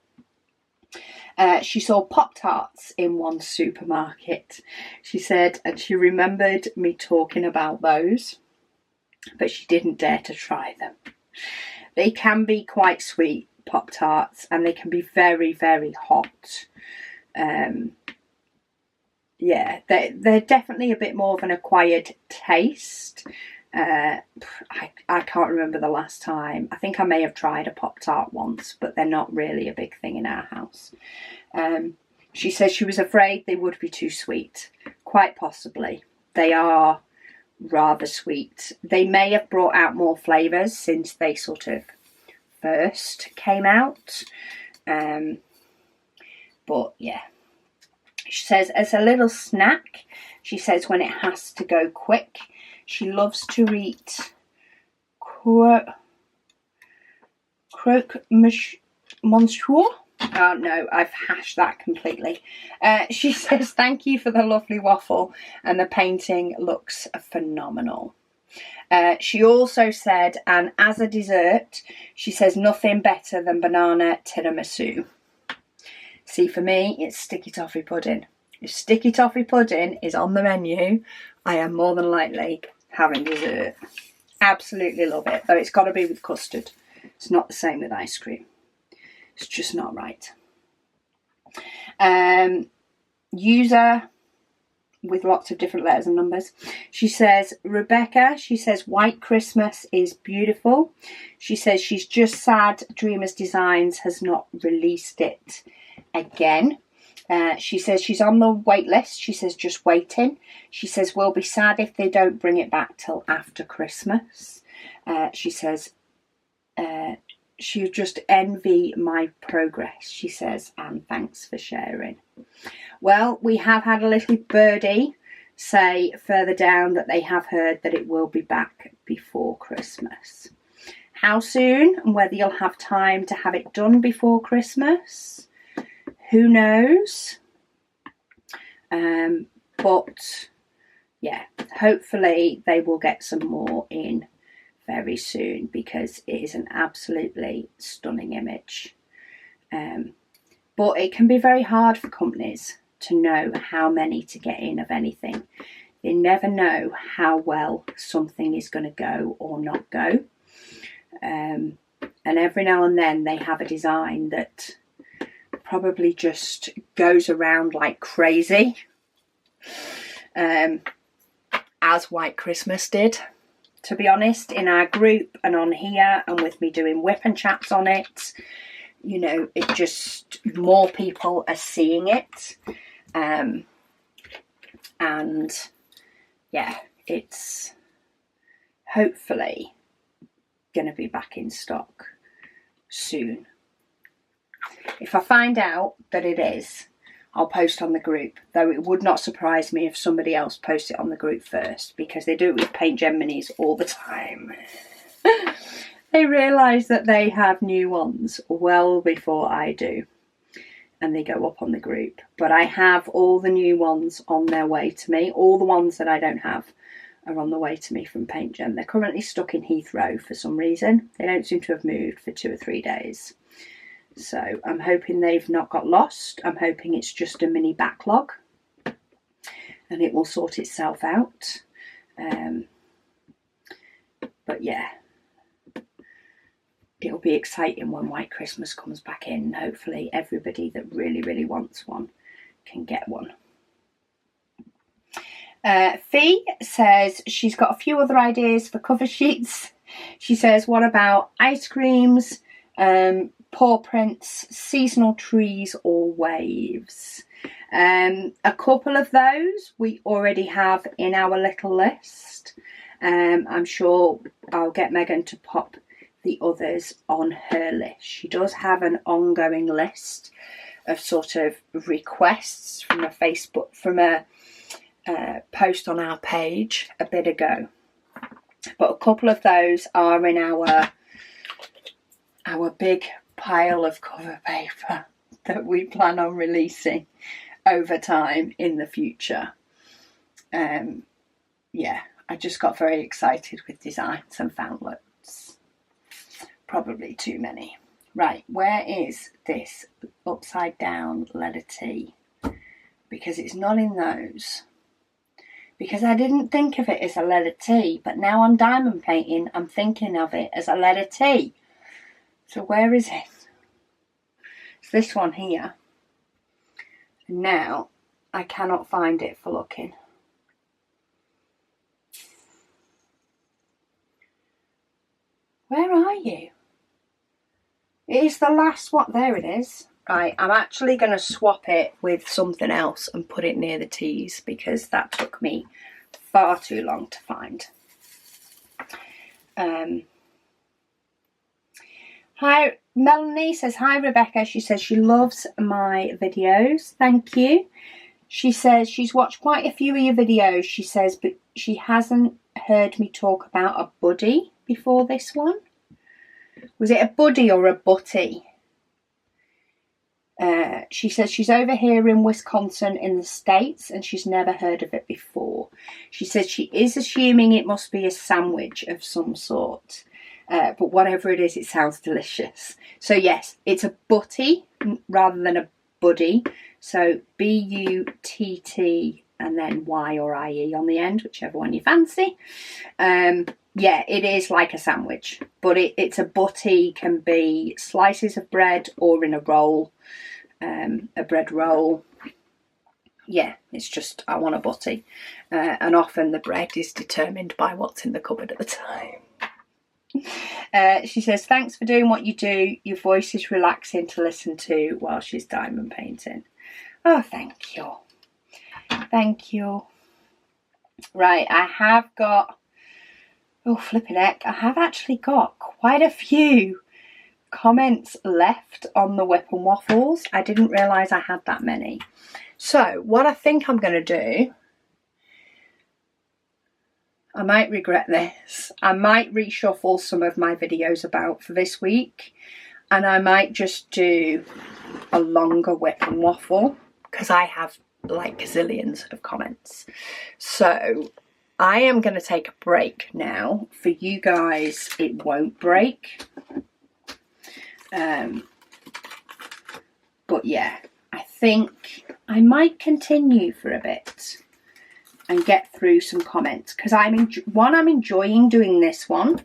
she saw Pop-Tarts in one supermarket. She said, and she remembered me talking about those, but she didn't dare to try them. They can be quite sweet, Pop-Tarts, and they can be very, very hot. Yeah, they're definitely a bit more of an acquired taste. I can't remember the last time. I think I may have tried a Pop-Tart once, but they're not really a big thing in our house. She says she was afraid they would be too sweet. Quite possibly. They are rather sweet. They may have brought out more flavours since they sort of first came out. But yeah. She says as a little snack, she says when it has to go quick, she loves to eat croque monsieur. Oh no, I've hashed that completely. She says, thank you for the lovely waffle and the painting looks phenomenal. She also said, and as a dessert, she says nothing better than banana tiramisu. See, for me, it's sticky toffee pudding. If sticky toffee pudding is on the menu, I am more than likely having dessert. Absolutely love it, though it's got to be with custard. It's not the same with ice cream. It's just not right. User with lots of different letters and numbers. She says, Rebecca, she says, White Christmas is beautiful. She says she's just sad Dreamers Designs has not released it again. She says she's on the wait list. She says just waiting. She says we'll be sad if they don't bring it back till after Christmas. She says she'll just envy my progress, she says, and thanks for sharing. Well, we have had a little birdie say further down that they have heard that it will be back before Christmas. How soon and whether you'll have time to have it done before Christmas, who knows? But yeah, hopefully they will get some more in very soon because it is an absolutely stunning image. But it can be very hard for companies to know how many to get in of anything. They never know how well something is going to go or not go. And every now and then they have a design that probably just goes around like crazy, as White Christmas did, to be honest, in our group and on here, and with me doing WIP and Chats on it. You know, it just, more people are seeing it. And yeah, it's hopefully going to be back in stock soon. If I find out that it is, I'll post on the group, though it would not surprise me if somebody else posts it on the group first, because they do it with Paint Gen Minis all the time. They realise that they have new ones well before I do, and they go up on the group. But I have all the new ones on their way to me. All the ones that I don't have are on the way to me from Paint Gen. They're currently stuck in Heathrow for some reason. They don't seem to have moved for 2 or 3 days. So I'm hoping they've not got lost. I'm hoping it's just a mini backlog and it will sort itself out. But yeah, it'll be exciting when White Christmas comes back in. Hopefully everybody that really, really wants one can get one. Fee says she's got a few other ideas for cover sheets She says, what about ice creams, paw prints, seasonal trees or waves? A couple of those we already have in our little list. I'm sure I'll get Megan to pop the others on her list. She does have an ongoing list of sort of requests from a Facebook, from a post on our page a bit ago. But a couple of those are in our big pile of cover paper that we plan on releasing over time in the future. Yeah, I just got very excited with designs and found loads. Probably too many. Right, where is this upside down letter T? Because it's not in those. Because I didn't think of it as a letter T, but now I'm diamond painting, I'm thinking of it as a letter T. So where is it? It's this one here. And now I cannot find it for looking. Where are you? It is the last one. There it is. Right, I'm actually going to swap it with something else and put it near the T's because that took me far too long to find. Hi, Melanie says, hi Rebecca. She says she loves my videos. Thank you. She says she's watched quite a few of your videos. She says, but she hasn't heard me talk about a buddy before this one. Was it a buddy or a butty? She says she's over here in Wisconsin in the States and she's never heard of it before. She says she is assuming it must be a sandwich of some sort. But whatever it is, it sounds delicious. So yes, it's a butty rather than a buddy. So B-U-T-T and then Y or I-E on the end, whichever one you fancy. Yeah, it is like a sandwich, but it's a butty, can be slices of bread or in a roll, a bread roll. Yeah, it's just, I want a butty. And often the bread is determined by what's in the cupboard at the time. She says, thanks for doing what you do. Your voice is relaxing to listen to while she's diamond painting. Oh, thank you. Thank you. Right, I have got... Oh, flipping heck. I have actually got quite a few comments left on the WIP and Waffles. I didn't realise I had that many. So, what I think I'm going to do, I might regret this. I might reshuffle some of my videos about for this week. And I might just do a longer WIP and Waffle. Because I have like gazillions of comments. So... I am going to take a break now. For you guys, it won't break. But yeah, I think I might continue for a bit and get through some comments. Because I'm enjoying doing this one.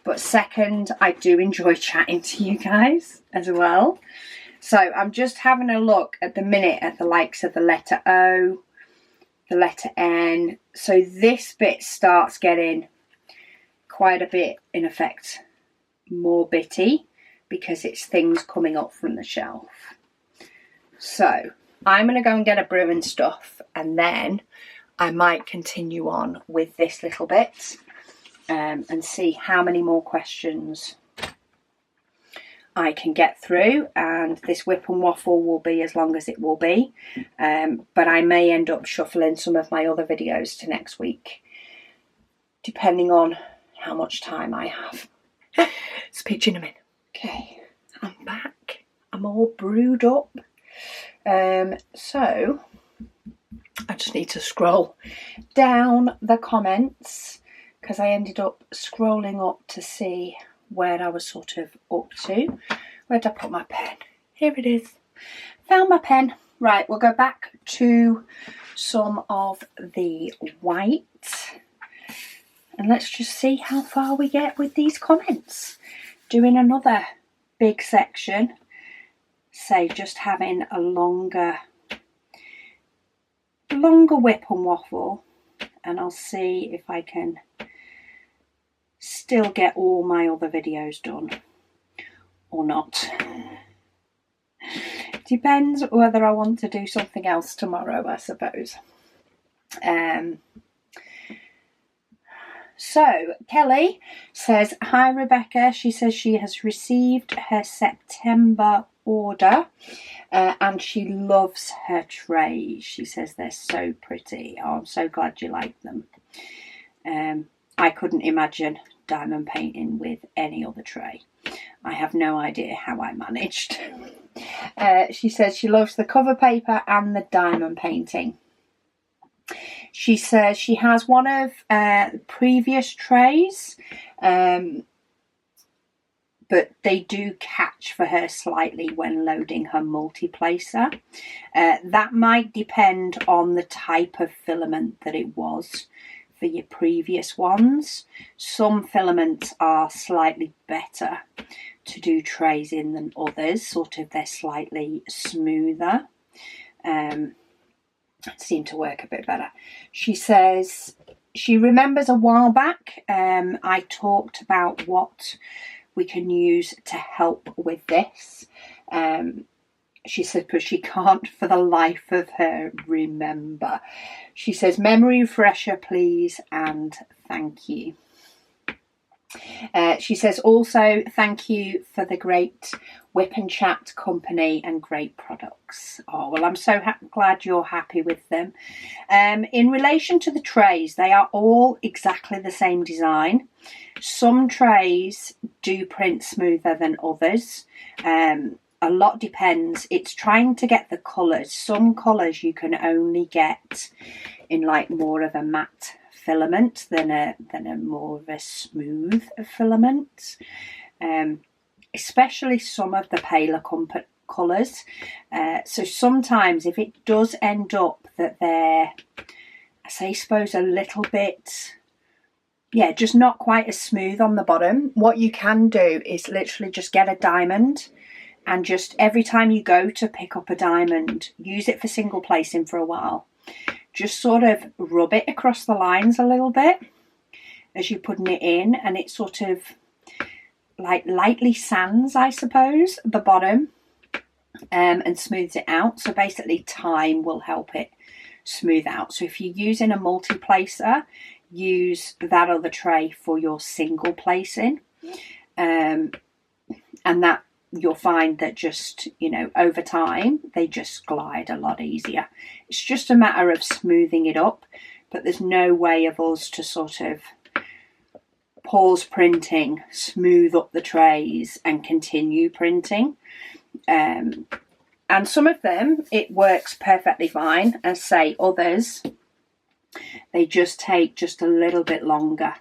But second, I do enjoy chatting to you guys as well. So I'm just having a look at the minute at the likes of the letter O, the letter N. So this bit starts getting quite a bit, in effect, more bitty because it's things coming up from the shelf. So I'm going to go and get a brew and stuff, and then I might continue on with this little bit and see how many more questions I can get through, and this WIP and Waffle will be as long as it will be, but I may end up shuffling some of my other videos to next week depending on how much time I have. Speak to you in a minute. Okay, I'm back. I'm all brewed up. So I just need to scroll down the comments because I ended up scrolling up to see where I was sort of up to. Where'd I put my pen? Here it is. Found my pen. Right, we'll go back to some of the white and let's just see how far we get with these comments. Doing another big section, say just having a longer WIP and Waffle, and I'll see if I can still get all my other videos done or not. Depends whether I want to do something else tomorrow, I suppose. So Kelly says, hi Rebecca. She says she has received her September order and she loves her trays. She says they're so pretty. Oh, I'm so glad you like them. I couldn't imagine diamond painting with any other tray. I have no idea how I managed. She says she loves the cover paper and the diamond painting. She says she has one of the previous trays, but they do catch for her slightly when loading her multiplacer. That might depend on the type of filament that it was for your previous ones. Some filaments are slightly better to do trays in than others, sort of they're slightly smoother. Seem to work a bit better. She says she remembers a while back I talked about what we can use to help with this. She said, but she can't for the life of her remember. She says, memory refresher please and thank you. She says also thank you for the great WIP and Chat company and great products. Oh, well, I'm so glad you're happy with them. In relation to the trays, they are all exactly the same design. Some trays do print smoother than others. A lot depends. It's trying to get the colours. Some colours you can only get in like more of a matte filament than a more of a smooth filament, especially some of the paler colours. So sometimes if it does end up that they're, I suppose, a little bit, yeah, just not quite as smooth on the bottom, what you can do is literally just get a diamond and just every time you go to pick up a diamond, use it for single placing for a while. Just sort of rub it across the lines a little bit as you're putting it in, and it sort of like lightly sands, I suppose, the bottom and smooths it out. So basically time will help it smooth out. So if you're using a multi-placer, use that other tray for your single placing, and that you'll find that just, you know, over time they just glide a lot easier. It's just a matter of smoothing it up, but there's no way of us to sort of pause printing, smooth up the trays and continue printing. And some of them it works perfectly fine, and say others they just take just a little bit longer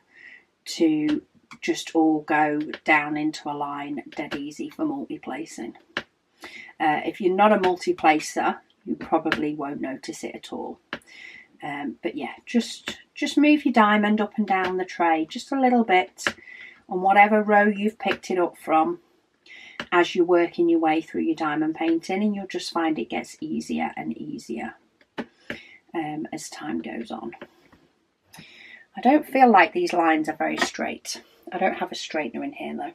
to just all go down into a line dead easy for multi-placing. If you're not a multi-placer, you probably won't notice it at all. But yeah, just move your diamond up and down the tray just a little bit on whatever row you've picked it up from as you're working your way through your diamond painting, and you'll just find it gets easier and easier as time goes on. I don't feel like these lines are very straight. I don't have a straightener in here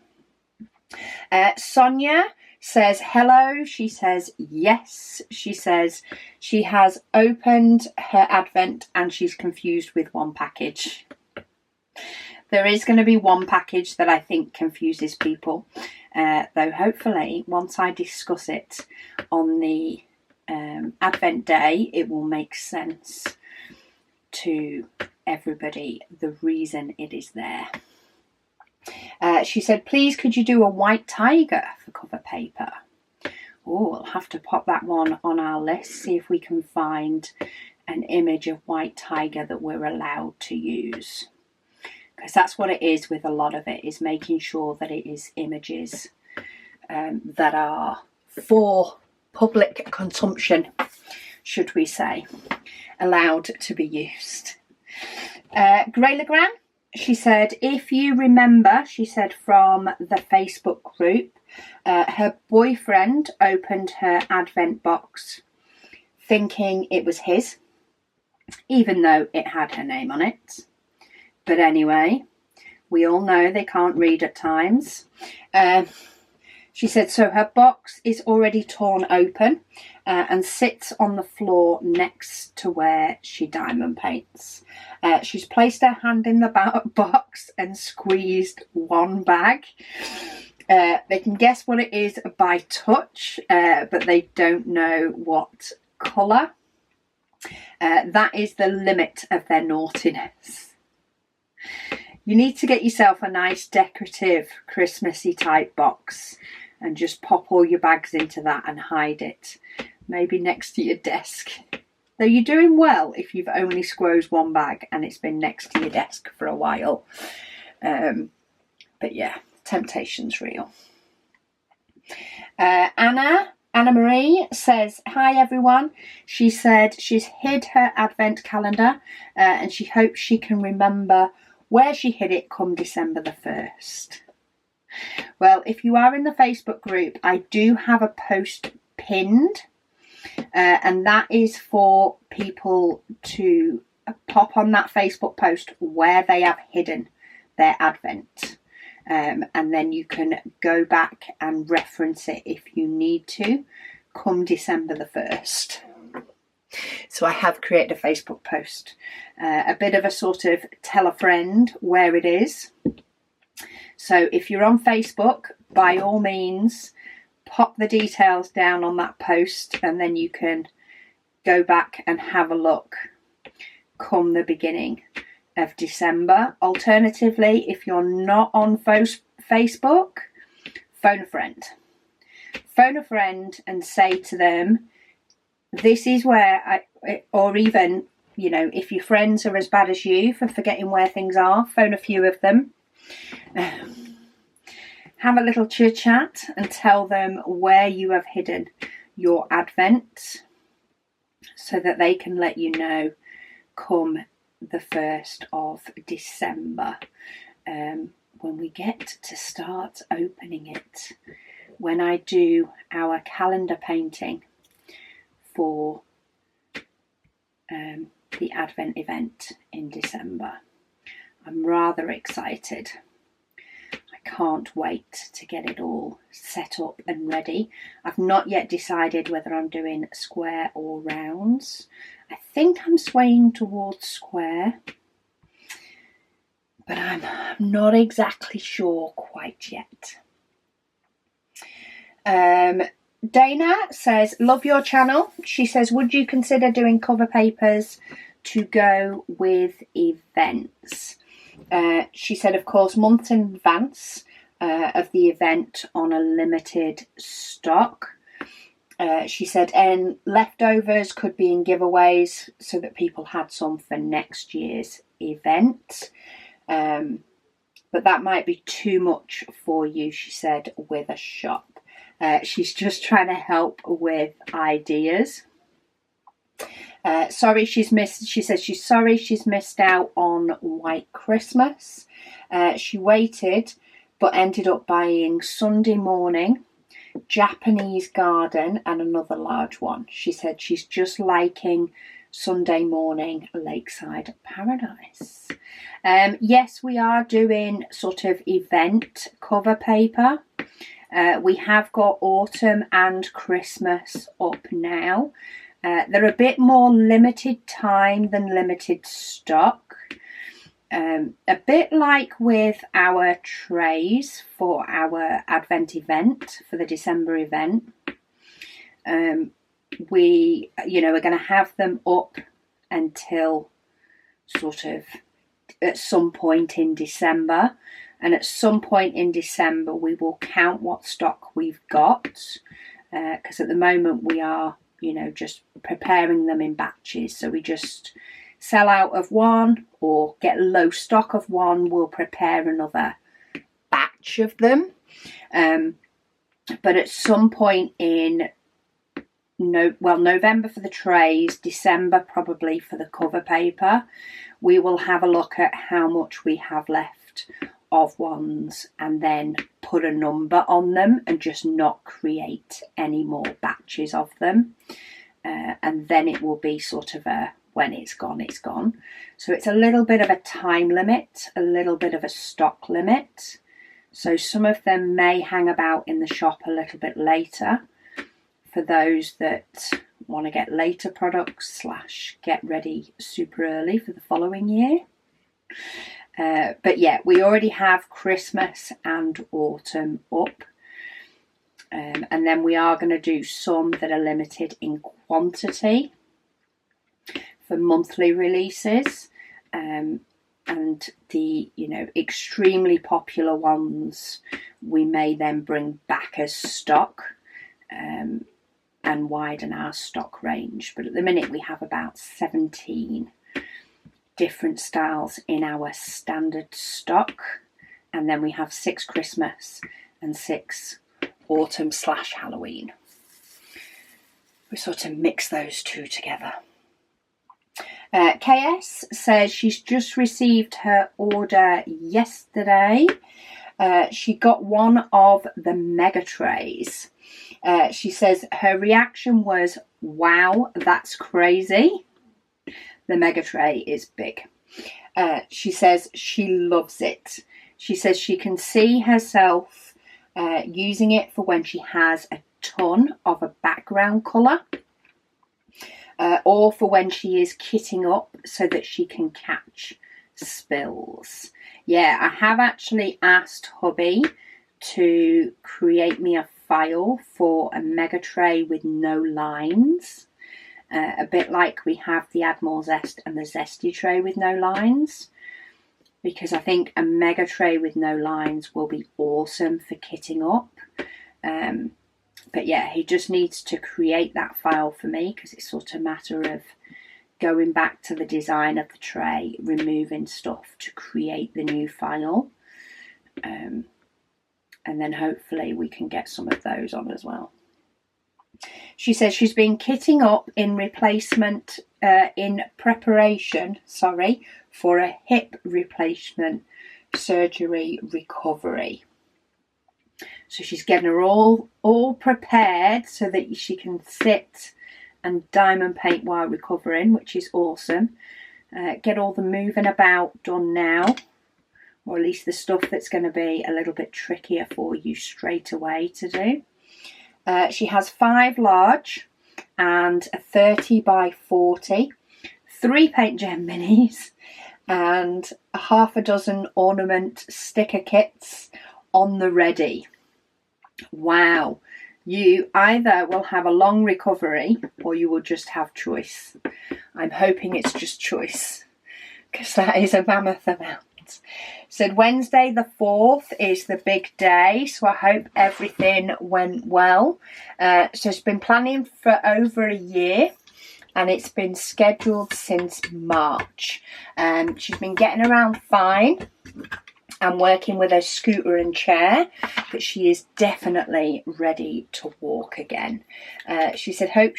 though. Sonia says hello. She says yes. She says she has opened her advent and she's confused with one package. There is going to be one package that I think confuses people, though hopefully once I discuss it on the advent day it will make sense to everybody the reason it is there. She said, please could you do a white tiger for cover paper? Oh, we'll have to pop that one on our list, see if we can find an image of white tiger that we're allowed to use, because that's what it is with a lot of it, is making sure that it is images that are for public consumption, should we say, allowed to be used. Grey Legrand, she said, if you remember, she said, from the Facebook group, her boyfriend opened her advent box thinking it was his, even though it had her name on it. But anyway, We all know they can't read at times. She said, so her box is already torn open and sits on the floor next to where she diamond paints. She's placed her hand in the box and squeezed one bag. They can guess what it is by touch, but they don't know what colour. That is the limit of their naughtiness. You need to get yourself a nice decorative Christmassy type box and just pop all your bags into that and hide it. Maybe next to your desk. Though you're doing well if you've only squoze one bag and it's been next to your desk for a while. But yeah, temptation's real. Anna Marie says, hi everyone. She said she's hid her advent calendar and she hopes she can remember where she hid it come December the 1st. Well, if you are in the Facebook group, I do have a post pinned and that is for people to pop on that Facebook post where they have hidden their advent. And then you can go back and reference it if you need to come December the 1st. So I have created a Facebook post, a bit of a sort of tell a friend where it is. So if you're on Facebook, by all means, pop the details down on that post and then you can go back and have a look come the beginning of December. Alternatively, if you're not on Facebook, phone a friend. Phone a friend and say to them, this is where or even, you know, if your friends are as bad as you for forgetting where things are, phone a few of them. Have a little chit chat and tell them where you have hidden your advent so that they can let you know come the 1st of December when we get to start opening it, when I do our calendar painting for the Advent event in December. I'm rather excited. I can't wait to get it all set up and ready. I've not yet decided whether I'm doing square or rounds. I think I'm swaying towards square, but I'm not exactly sure quite yet. Dana says, love your channel. She says, would you consider doing cover papers to go with events? She said, of course, months in advance of the event on a limited stock. She said, and leftovers could be in giveaways so that people had some for next year's event. But that might be too much for you, she said, with a shop. She's just trying to help with ideas. She says she's sorry she's missed out on White Christmas. She waited but ended up buying Sunday Morning, Japanese Garden and another large one. She said she's just liking Sunday Morning Lakeside Paradise. Yes, we are doing sort of event cover paper. We have got autumn and Christmas up now. They're a bit more limited time than limited stock. A bit like with our trays for our Advent event, for the December event. We, are going to have them up until sort of at some point in December. And at some point in December, we will count what stock we've got. Because at the moment we are, just preparing them in batches. So we just sell out of one or get low stock of one. We'll prepare another batch of them. But at some point in November for the trays, December probably for the cover paper, we will have a look at how much we have left of ones and then put a number on them and just not create any more batches of them. And then it will be sort of a when it's gone, it's gone. So it's a little bit of a time limit, a little bit of a stock limit. So some of them may hang about in the shop a little bit later for those that want to get later products / get ready super early for the following year. But yeah, we already have Christmas and autumn up. And then we are going to do some that are limited in quantity for monthly releases. And the, extremely popular ones we may then bring back as stock and widen our stock range. But at the minute we have about 17 different styles in our standard stock, and then we have 6 Christmas and 6 autumn / Halloween. We sort of mix those two together. KS says she's just received her order yesterday. She got one of the mega trays. She says her reaction was, wow, that's crazy. The mega tray is big. She says she loves it. She says she can see herself using it for when she has a ton of a background colour. Or for when she is kitting up so that she can catch spills. Yeah, I have actually asked hubby to create me a file for a mega tray with no lines. A bit like we have the Add More Zest and the Zesty tray with no lines. Because I think a mega tray with no lines will be awesome for kitting up. But yeah, he just needs to create that file for me because it's sort of a matter of going back to the design of the tray, removing stuff to create the new file. And then hopefully we can get some of those on as well. She says she's been kitting up in preparation for a hip replacement surgery recovery. So she's getting her all prepared so that she can sit and diamond paint while recovering, which is awesome. Get all the moving about done now, or at least the stuff that's going to be a little bit trickier for you straight away to do. She has 5 large and a 30 by 40, 3 paint gem minis, and a half a dozen ornament sticker kits on the ready. Wow, you either will have a long recovery or you will just have choice. I'm hoping it's just choice because that is a mammoth amount. So Wednesday the 4th is the big day, so I hope everything went well. So it's been planning for over a year and it's been scheduled since March. She's been getting around fine. I'm working with a scooter and chair, but she is definitely ready to walk again. She said, hope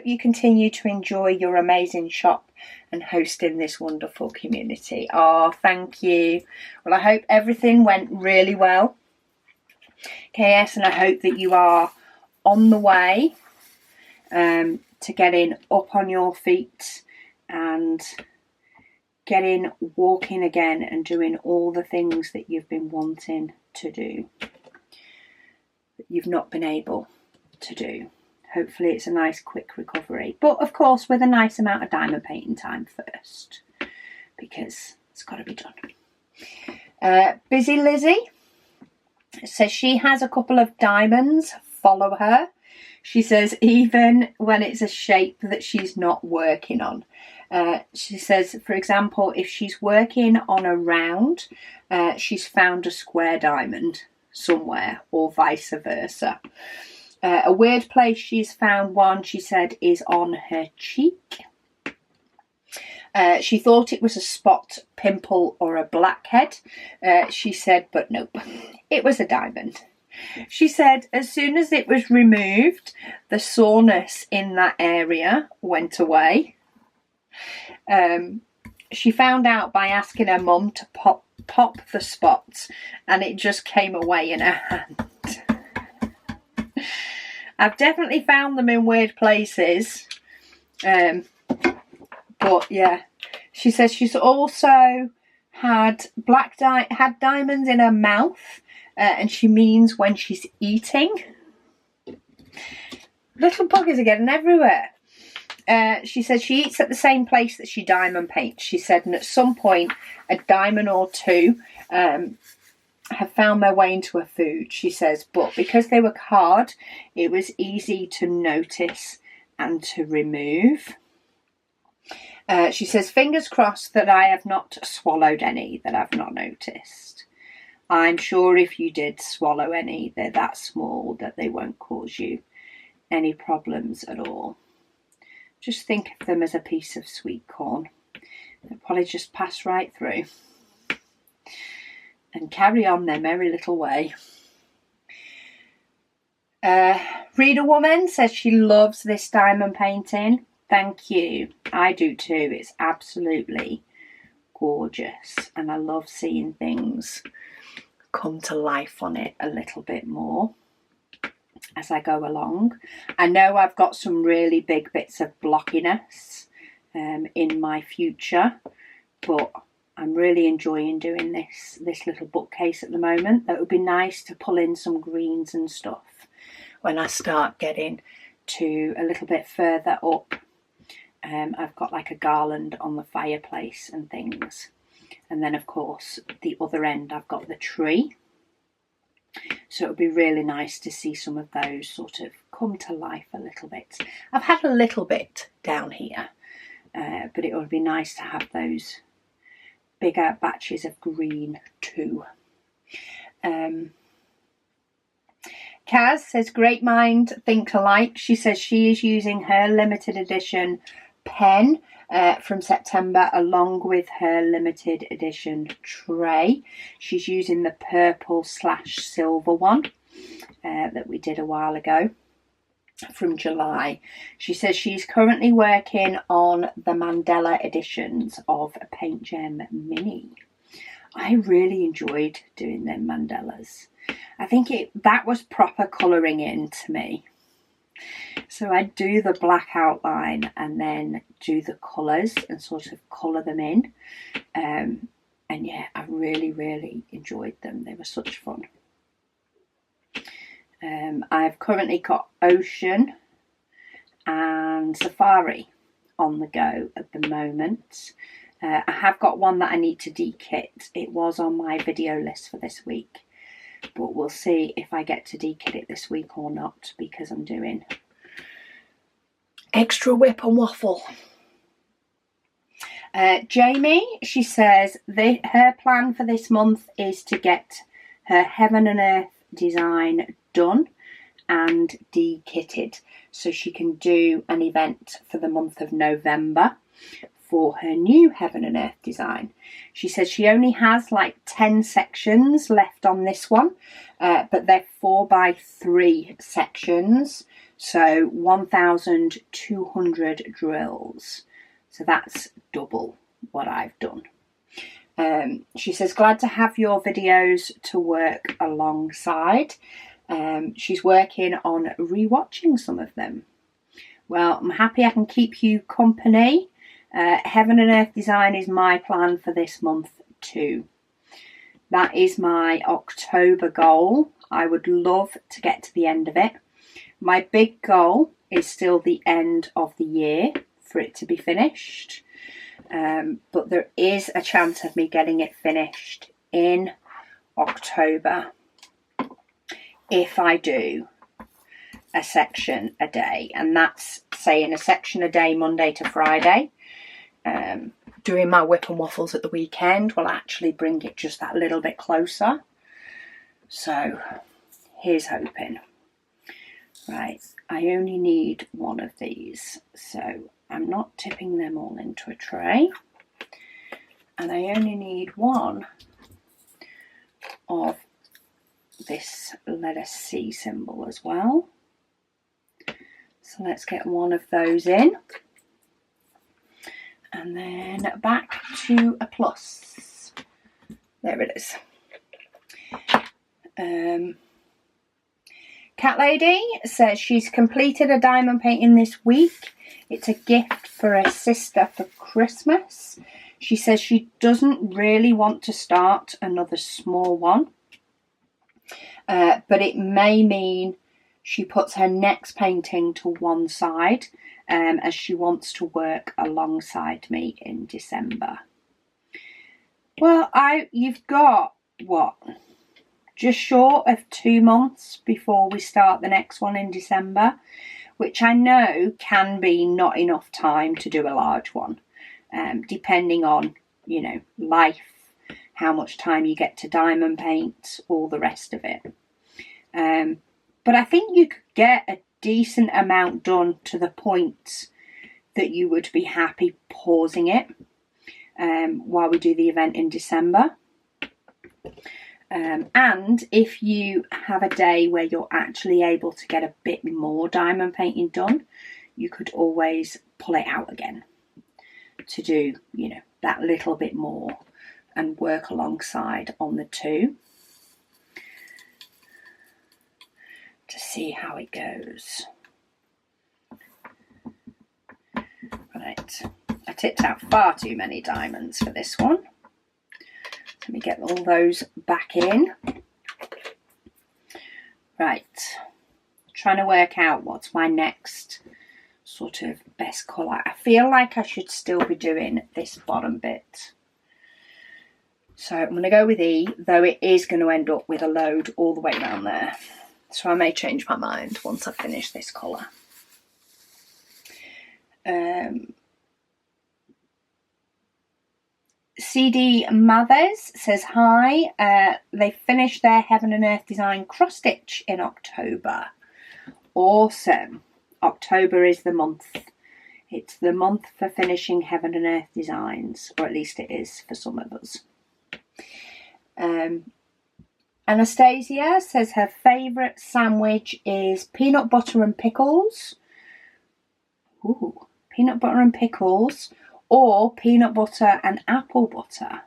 you continue to enjoy your amazing shop and hosting this wonderful community. Oh, thank you. Well, I hope everything went really well, KS, and I hope that you are on the way to getting up on your feet and getting walking again and doing all the things that you've been wanting to do, that you've not been able to do. Hopefully it's a nice quick recovery, but of course with a nice amount of diamond painting time first, because it's got to be done. Busy Lizzie says she has a couple of diamonds follow her. She says even when it's a shape that she's not working on. She says, for example, if she's working on a round, she's found a square diamond somewhere, or vice versa. A weird place she's found one, she said, is on her cheek. She thought it was a spot, pimple, or a blackhead. She said, but nope, it was a diamond. She said as soon as it was removed, the soreness in that area went away. She found out by asking her mum to pop the spots, and it just came away in her hand. I've definitely found them in weird places, But yeah, she says she's also had diamonds in her mouth, and she means when she's eating. Little buggies are getting everywhere. She says she eats at the same place that she diamond paints. She said, and at some point a diamond or two have found their way into her food. She says, but because they were hard, it was easy to notice and to remove. She says, fingers crossed that I have not swallowed any that I've not noticed. I'm sure if you did swallow any, they're that small that they won't cause you any problems at all. Just think of them as a piece of sweet corn. They'll probably just pass right through and carry on their merry little way. Reader Woman says she loves this diamond painting. Thank you. I do too. It's absolutely gorgeous, and I love seeing things come to life on it a little bit more as I go along. I know I've got some really big bits of blockiness in my future, but I'm really enjoying doing this little bookcase at the moment. That would be nice to pull in some greens and stuff when I start getting to a little bit further up. I've got like a garland on the fireplace and things, and then of course the other end I've got the tree, so it would be really nice to see some of those sort of come to life a little bit. I've had a little bit down here, but it would be nice to have those bigger batches of green too. Kaz says, great mind, think alike. She says she is using her limited edition pen from September along with her limited edition tray. She's using the purple/silver one that we did a while ago from July. She says she's currently working on the Mandela editions of a Paint Gem Mini. I really enjoyed doing them mandalas. I think that was proper colouring in to me. So I do the black outline and then do the colours and sort of colour them in. And yeah, I really, really enjoyed them. They were such fun. I've currently got Ocean and Safari on the go at the moment. I have got one that I need to dekit. It was on my video list for this week, but we'll see if I get to dekit it this week or not, because I'm doing extra WIP and Waffle. Jamie, she says her plan for this month is to get her Heaven and Earth design done and dekitted so she can do an event for the month of November for her new Heaven and Earth design. She says she only has like 10 sections left on this one, but they're 4x3 sections, so 1,200 drills. So that's double what I've done. She says, glad to have your videos to work alongside. She's working on rewatching some of them. Well, I'm happy I can keep you company. Heaven and Earth design is my plan for this month too. That is my October goal. I would love to get to the end of it. My big goal is still the end of the year for it to be finished. But there is a chance of me getting it finished in October if I do a section a day, and that's saying a section a day Monday to Friday. Doing my WIP and Waffles at the weekend will actually bring it just that little bit closer. So here's hoping. Right, I only need one of these, so I'm not tipping them all into a tray, and I only need one of this letter C symbol as well. So let's get one of those in, and then back to a plus. There it is. Cat Lady says she's completed a diamond painting this week. It's a gift for her sister for Christmas. She says she doesn't really want to start another small one, but it may mean she puts her next painting to one side as she wants to work alongside me in December. Well, you've got, what, just short of 2 months before we start the next one in December, which I know can be not enough time to do a large one, depending on, you know, life, how much time you get to diamond paint, all the rest of it. But I think you could get a decent amount done to the point that you would be happy pausing it while we do the event in December. And if you have a day where you're actually able to get a bit more diamond painting done, you could always pull it out again to do, you know, that little bit more and work alongside on the two to see how it goes. Right, I tipped out far too many diamonds for this one. Let me get all those back in. Right, trying to work out what's my next sort of best colour. I feel like I should still be doing this bottom bit. So I'm going to go with E, though it is going to end up with a load all the way around there. So I may change my mind once I finish this colour. CD Mathers says hi. They finished their Heaven and Earth design cross stitch in October. Awesome. October is the month. It's the month for finishing Heaven and Earth designs, or at least it is for some of us. Anastasia says her favourite sandwich is peanut butter and pickles. Ooh, peanut butter and pickles, or peanut butter and apple butter.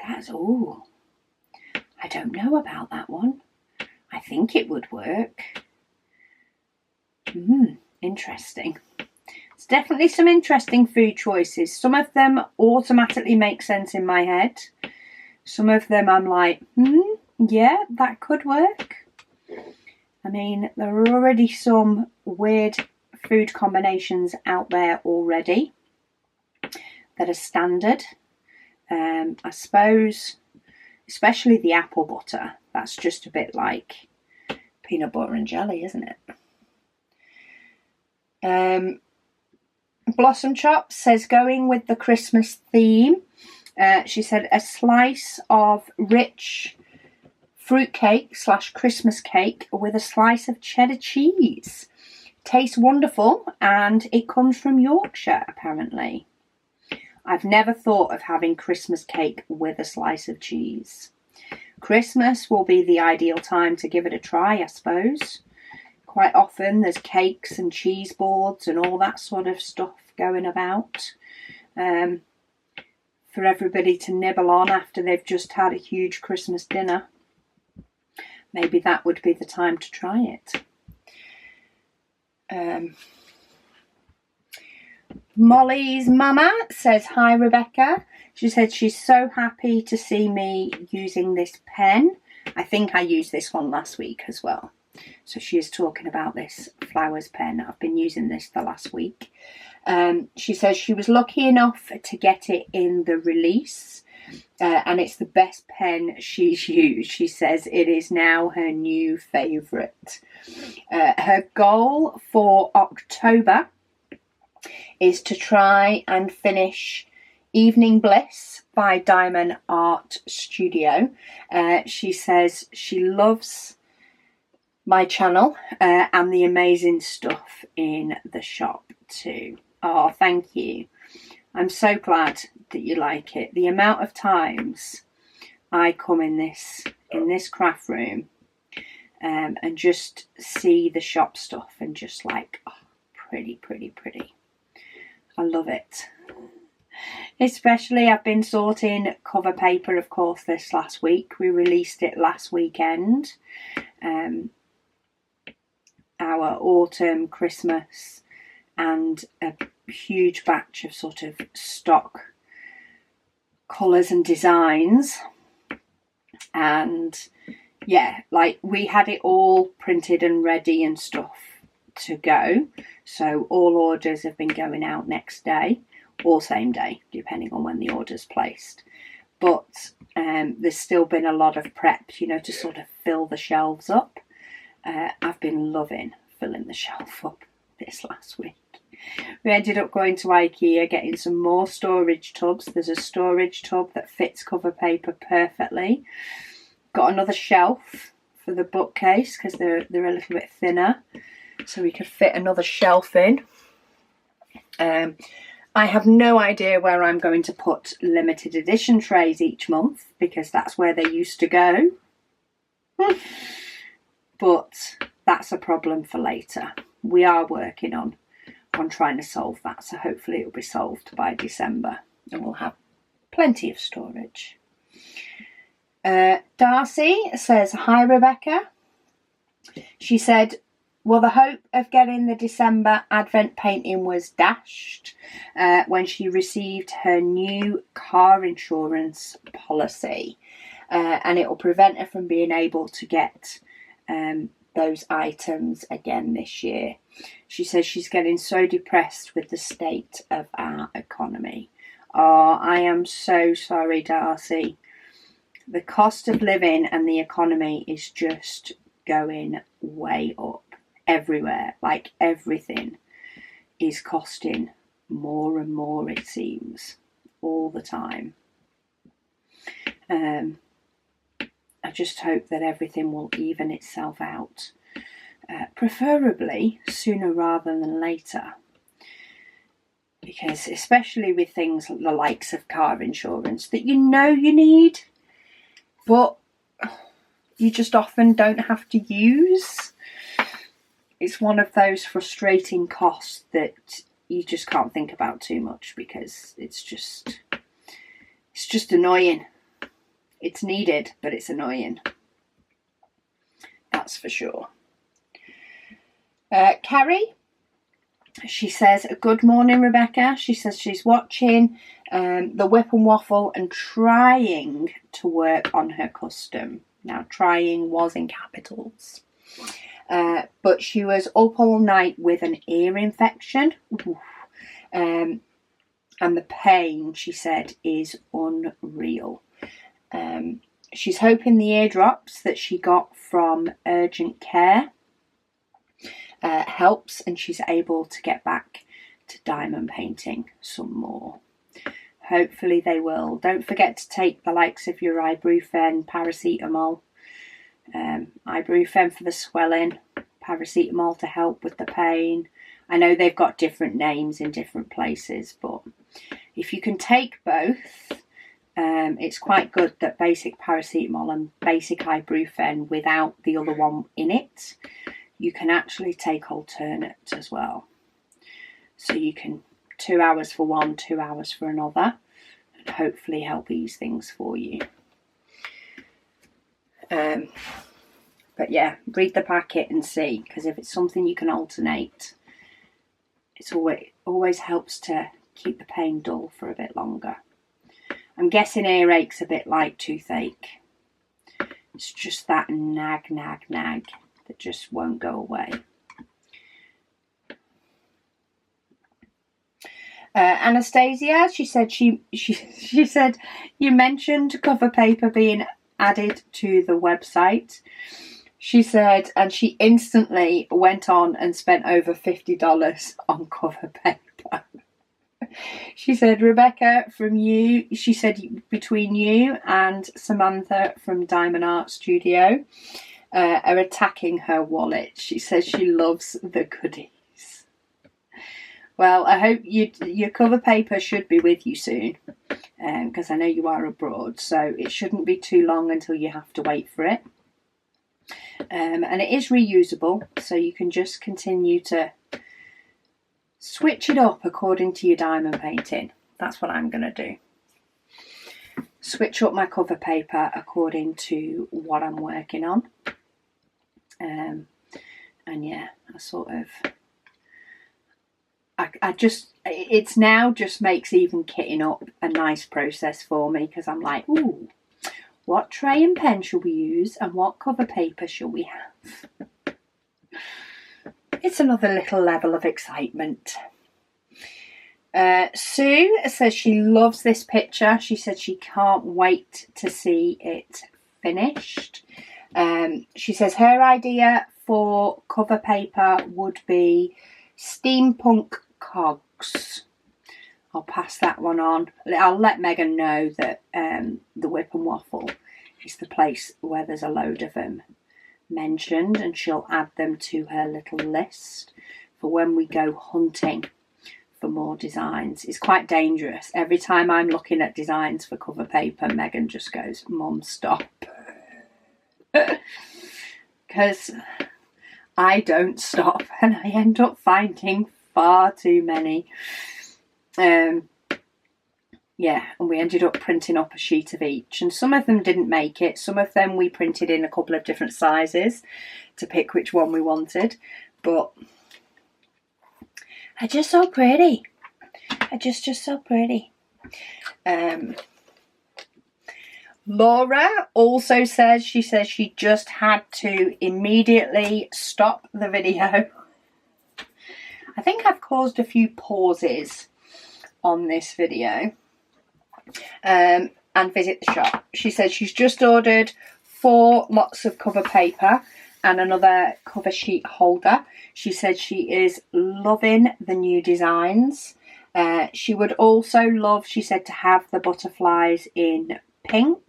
That's, ooh, I don't know about that one. I think it would work. Interesting. It's definitely some interesting food choices. Some of them automatically make sense in my head. Some of them I'm like, yeah, that could work. I mean, there are already some weird food combinations out there already that are standard. I suppose, especially the apple butter, that's just a bit like peanut butter and jelly, isn't it? Blossom Chop says, going with the Christmas theme, she said a slice of rich fruitcake / Christmas cake with a slice of cheddar cheese. Tastes wonderful, and it comes from Yorkshire, apparently. I've never thought of having Christmas cake with a slice of cheese. Christmas will be the ideal time to give it a try, I suppose. Quite often there's cakes and cheese boards and all that sort of stuff going about for everybody to nibble on after they've just had a huge Christmas dinner. Maybe that would be the time to try it. Molly's mama says, hi Rebecca. She said she's so happy to see me using this pen. I think I used this one last week as well. So she is talking about this flowers pen. I've been using this the last week. She says she was lucky enough to get it in the release. And it's the best pen she's used. She says it is now her new favourite. Her goal for October is to try and finish Evening Bliss by Diamond Art Studio. She says she loves my channel and the amazing stuff in the shop too. Oh, thank you. I'm so glad that you like it. The amount of times I come in this craft room and just see the shop stuff and just like, oh, pretty. I love it. Especially I've been sorting cover paper, of course, this last week. We released it last weekend. Our autumn, Christmas, and a huge batch of sort of stock colours and designs. And yeah, like we had it all printed and ready and stuff to go. So all orders have been going out next day or same day, depending on when the order's placed. But there's still been a lot of prep, you know, to sort of fill the shelves up. I've been loving filling the shelf up this last week. We ended up going to IKEA, getting some more storage tubs. There's a storage tub that fits cover paper perfectly. Got another shelf for the bookcase because they're a little bit thinner, so we could fit another shelf in. I have no idea where I'm going to put limited edition trays each month because that's where they used to go. But that's a problem for later. We are working on trying to solve that, so hopefully it'll be solved by December and we'll have plenty of storage. Darcy says, hi Rebecca. She said, well, the hope of getting the December Advent painting was dashed when she received her new car insurance policy, and it will prevent her from being able to get those items again this year. She says she's getting so depressed with the state of our economy. Oh, I am so sorry, Darcy. The cost of living and the economy is just going way up everywhere. Like everything is costing more and more, it seems, all the time. I just hope that everything will even itself out, preferably sooner rather than later. Because especially with things like the likes of car insurance that you know you need, but you just often don't have to use. It's one of those frustrating costs that you just can't think about too much because it's just annoying. It's needed, but it's annoying. That's for sure. Carrie, she says, good morning, Rebecca. She says she's watching the WIP and Waffle and trying to work on her custom. Now, trying was in capitals. But she was up all night with an ear infection. And the pain, she said, is unreal. She's hoping the eardrops that she got from urgent care helps and she's able to get back to diamond painting some more. Hopefully they will. Don't forget to take the likes of your ibuprofen, paracetamol. Ibuprofen for the swelling, paracetamol to help with the pain. I know they've got different names in different places, but if you can take both, it's quite good that basic paracetamol and basic ibuprofen without the other one in it, you can actually take alternate as well. So you can 2 hours for one, 2 hours for another, and hopefully help ease things for you. But yeah, read the packet and see, because if it's something you can alternate, it's always helps to keep the pain dull for a bit longer. I'm guessing earache's a bit like toothache. It's just that nag that just won't go away. Anastasia, she said she said you mentioned cover paper being added to the website. She said, and she instantly went on and spent over $50 on cover paper. She said, Rebecca, from you, she said, between you and Samantha from Diamond Art Studio are attacking her wallet. She says she loves the goodies. Well, I hope your cover paper should be with you soon, because I know you are abroad, so it shouldn't be too long until you have to wait for it. And it is reusable, so you can just continue to switch it up according to your diamond painting. That's what I'm going to do. Switch up my cover paper according to what I'm working on. And yeah, I sort of... I just, it's now just makes even kitting up a nice process for me, because I'm like, ooh, what tray and pen shall we use and what cover paper shall we have? It's another little level of excitement. Sue says she loves this picture. She said she can't wait to see it finished. She says her idea for cover paper would be steampunk cogs. I'll pass that one on. I'll let Megan know that the WIP and Waffle is the place where there's a load of them mentioned, and she'll add them to her little list for when we go hunting for more designs. It's quite dangerous. Every time I'm looking at designs for cover paper, Megan just goes, Mum, stop. Because I don't stop, and I end up finding far too many. Yeah, and we ended up printing up a sheet of each, and some of them didn't make it. Some of them we printed in a couple of different sizes to pick which one we wanted, but they're just so pretty. They're just so pretty. Laura also says, she says she just had to immediately stop the video. I think I've caused a few pauses on this video, and visit the shop. She said she's just ordered 4 lots of cover paper and another cover sheet holder. She said she is loving the new designs. She would also love, she said, to have the butterflies in pink.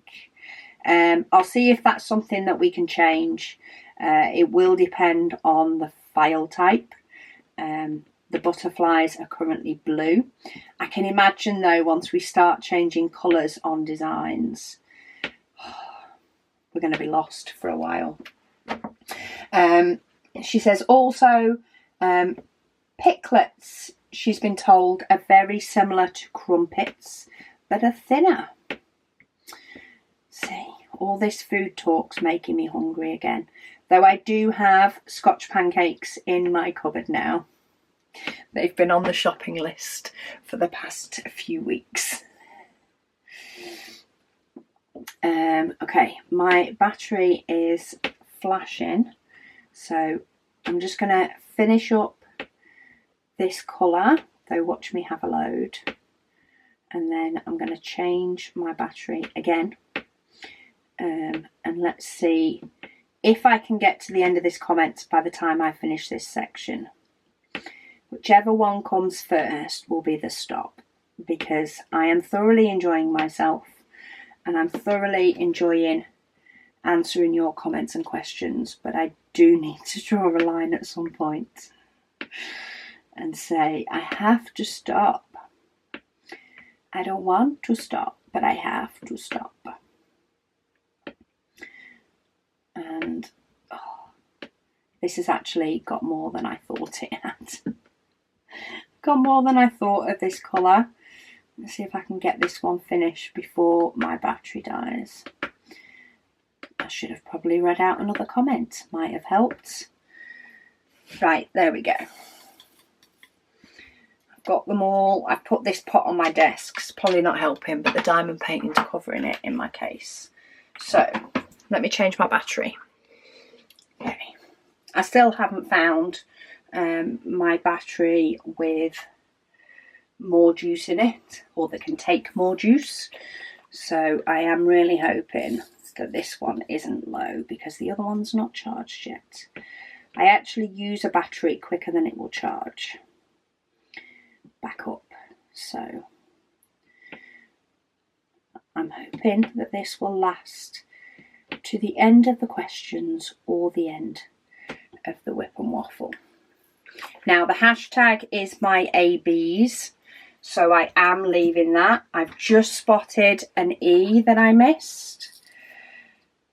I'll see if that's something that we can change. It will depend on the file type. The butterflies are currently blue. I can imagine though, once we start changing colours on designs, we're going to be lost for a while. She says also picklets, she's been told, are very similar to crumpets, but are thinner. See, all this food talk's making me hungry again. Though I do have Scotch pancakes in my cupboard now. They've been on the shopping list for the past few weeks. Okay, my battery is flashing, so I'm just going to finish up this colour, though watch me have a load, and then I'm going to change my battery again, and let's see if I can get to the end of this comment by the time I finish this section. Whichever one comes first will be the stop, because I am thoroughly enjoying myself and I'm thoroughly enjoying answering your comments and questions, but I do need to draw a line at some point and say I have to stop. I don't want to stop, but I have to stop. And this has actually got more than I thought it had. Got more than I thought of this colour. Let's see if I can get this one finished before my battery dies. I should have probably read out another comment. Might have helped. Right, there we go. I've got them all. I've put this pot on my desk. It's probably not helping, but the diamond painting's covering it in my case. So, let me change my battery. Okay. I still haven't found my battery with more juice in it, or that can take more juice. So I am really hoping that this one isn't low, because the other one's not charged yet. I actually use a battery quicker than it will charge. Back up. So I'm hoping that this will last to the end of the questions or the end of the WIP and Waffle. Now the hashtag is my ABs, so I am leaving that. I've just spotted an E that I missed,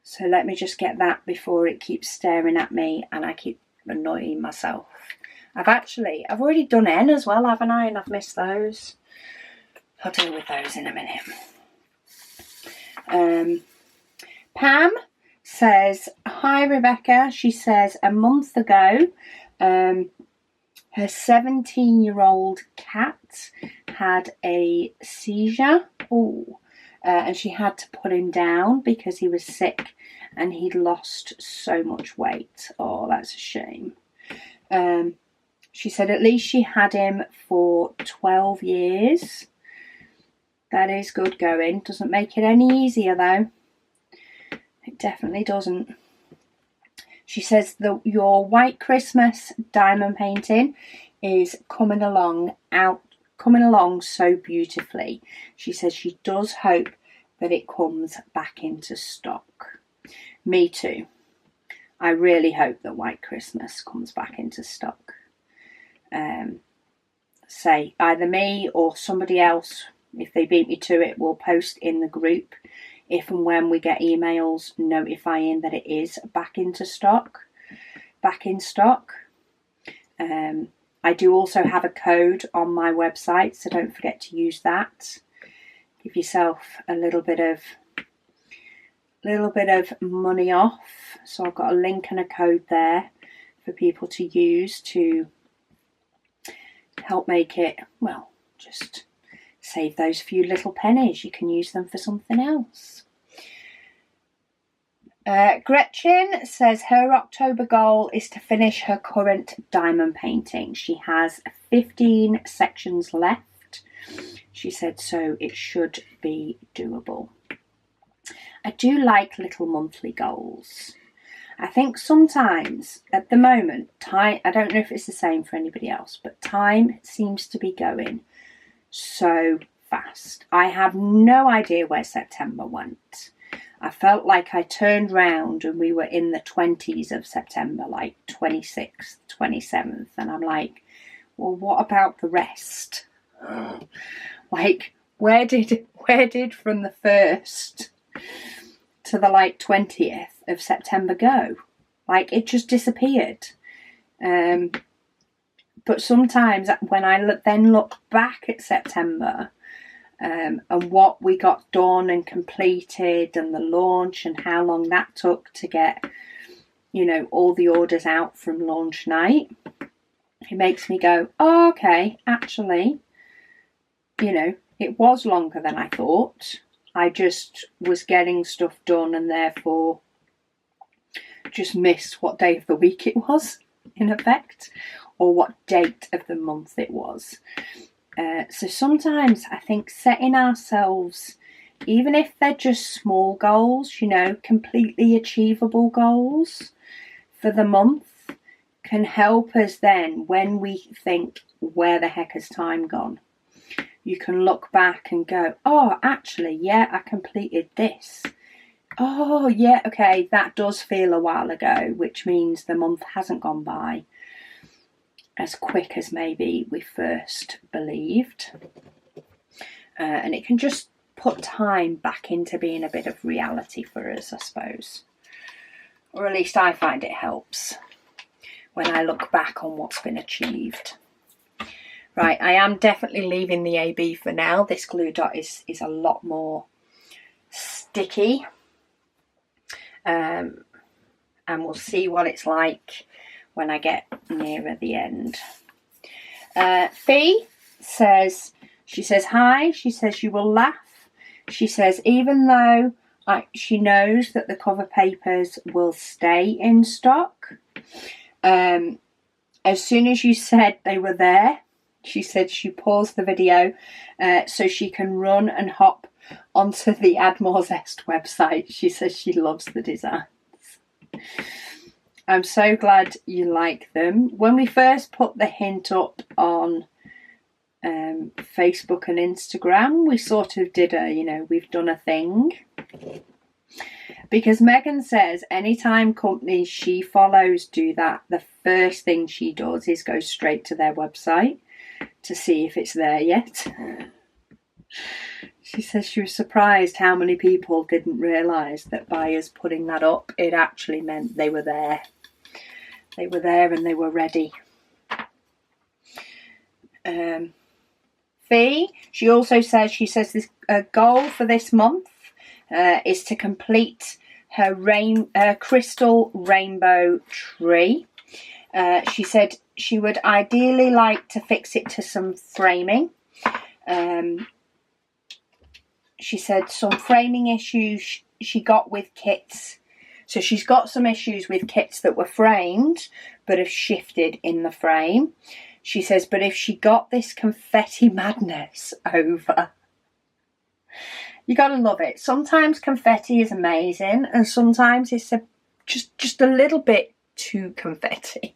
so let me just get that before it keeps staring at me and I keep annoying myself. I've already done N as well, haven't I? And I've missed those. I'll deal with those in a minute. Pam says, hi Rebecca. She says, a month ago, her 17-year-old cat had a seizure. And she had to put him down because he was sick and he'd lost so much weight. Oh, that's a shame. She said at least she had him for 12 years. That is good going. Doesn't make it any easier though. It definitely doesn't. She says your White Christmas diamond painting is coming along so beautifully. She says she does hope that it comes back into stock. Me too. I really hope that White Christmas comes back into stock. Say either me or somebody else, if they beat me to it, will post in the group if and when we get emails notifying that it is back in stock. I do also have a code on my website, so don't forget to use that. Give yourself a little bit of money off. So I've got a link and a code there for people to use to help make it, well, just save those few little pennies. You can use them for something else. Gretchen says her October goal is to finish her current diamond painting. She has 15 sections left. She said so it should be doable. I do like little monthly goals. I think sometimes at the moment, time, I don't know if it's the same for anybody else, but time seems to be going so fast. I have no idea where September went. I felt like I turned round and we were in the 20s of September, like 26th, 27th. And I'm like, well, what about the rest? Like, where did from the 1st to the like 20th of September go? Like, it just disappeared. But sometimes when I then look back at September, and what we got done and completed and the launch and how long that took to get, you know, all the orders out from launch night, it makes me go, oh, okay, actually, you know, it was longer than I thought. I just was getting stuff done and therefore just missed what day of the week it was, in effect, or what date of the month it was. So sometimes I think setting ourselves, even if they're just small goals, you know, completely achievable goals for the month, can help us then when we think, where the heck has time gone? You can look back and go, oh, actually, yeah, I completed this. Oh, yeah, okay, that does feel a while ago, which means the month hasn't gone by as quick as maybe we first believed. And it can just put time back into being a bit of reality for us, I suppose. Or at least I find it helps when I look back on what's been achieved. Right, I am definitely leaving the AB for now. This glue dot is a lot more sticky. And we'll see what it's like when I get nearer the end. Fee says, she says, hi. She says, you will laugh. She says, even though she knows that the cover papers will stay in stock, as soon as you said they were there, she said she paused the video so she can run and hop onto the Add More Zest website. She says she loves the designs. I'm so glad you like them. When we first put the hint up on Facebook and Instagram, we sort of did we've done a thing. Because Megan says anytime companies she follows do that, the first thing she does is go straight to their website to see if it's there yet. She says she was surprised how many people didn't realise that by us putting that up, it actually meant they were there. They were there and they were ready. Fee Fee, she also says, this goal for this month is to complete her crystal rainbow tree. She said she would ideally like to fix it to some framing. She said some framing issues she got with kits. So she's got some issues with kits that were framed but have shifted in the frame. She says, but if she got this confetti madness over, you gotta love it. Sometimes confetti is amazing, and sometimes it's just a little bit too confetti.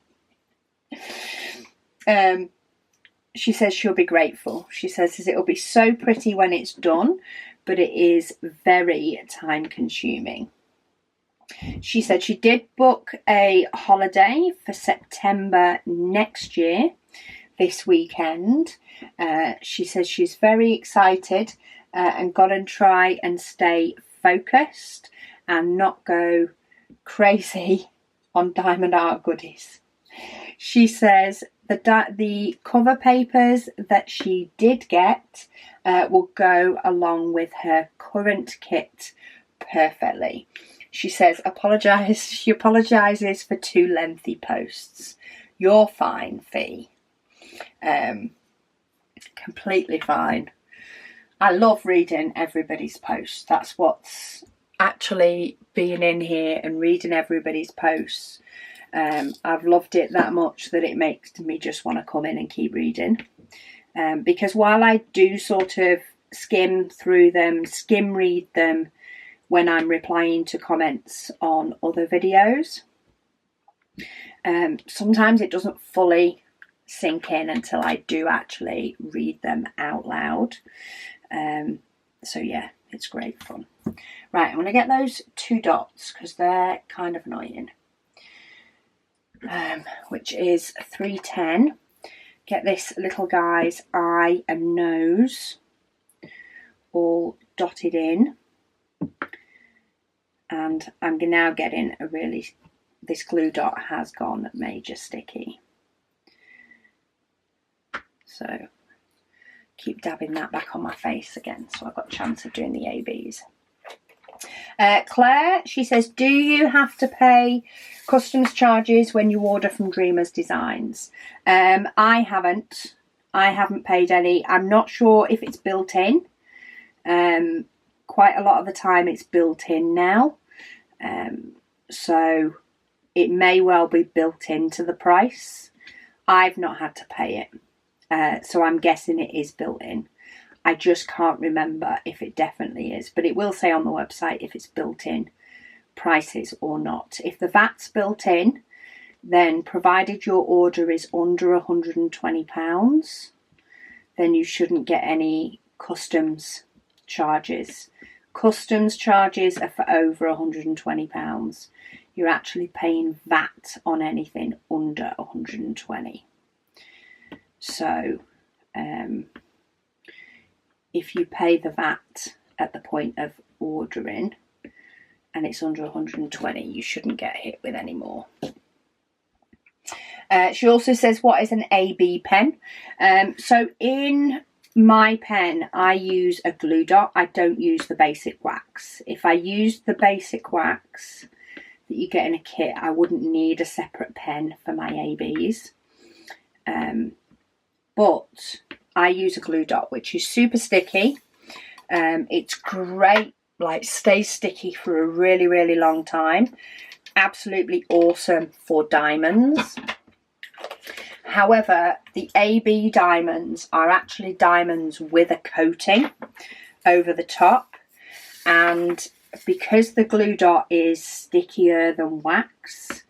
She says she'll be grateful. She says it'll be so pretty when it's done, but it is very time consuming. She said she did book a holiday for September next year, this weekend. She says she's very excited and got to try and stay focused and not go crazy on diamond art goodies. She says the cover papers that she did get will go along with her current kit perfectly. She says she apologises for 2 lengthy posts. You're fine, Fee. Completely fine. I love reading everybody's posts. That's what's actually being in here and reading everybody's posts. I've loved it that much that it makes me just want to come in and keep reading. Because while I do sort of skim through them, skim read them when I'm replying to comments on other videos, sometimes it doesn't fully sink in until I do actually read them out loud. So yeah, it's great fun. Right, I'm going to get those 2 dots because they're kind of annoying. Which is 310. Get this little guy's eye and nose all dotted in. And I'm now getting this glue dot has gone major sticky. So keep dabbing that back on my face again so I've got a chance of doing the ABs. Claire, she says, do you have to pay customs charges when you order from Dreamers Designs? I haven't paid any. I'm not sure if it's built in. Quite a lot of the time it's built in now. So it may well be built into the price. I've not had to pay it. So I'm guessing it is built in. I just can't remember if it definitely is, but it will say on the website if it's built in prices or not. If the VAT's built in, then provided your order is under £120, then you shouldn't get any customs charges. Customs charges are for over £120. You're actually paying VAT on anything under 120. So, if you pay the VAT at the point of ordering and it's under 120, you shouldn't get hit with any more. She also says, what is an AB pen? So in my pen, I use a glue dot. I don't use the basic wax. If I used the basic wax that you get in a kit, I wouldn't need a separate pen for my ABs. But I use a glue dot, which is super sticky. It's great, like stays sticky for a really, really long time. Absolutely awesome for diamonds. However, the AB diamonds are actually diamonds with a coating over the top. And because the glue dot is stickier than wax,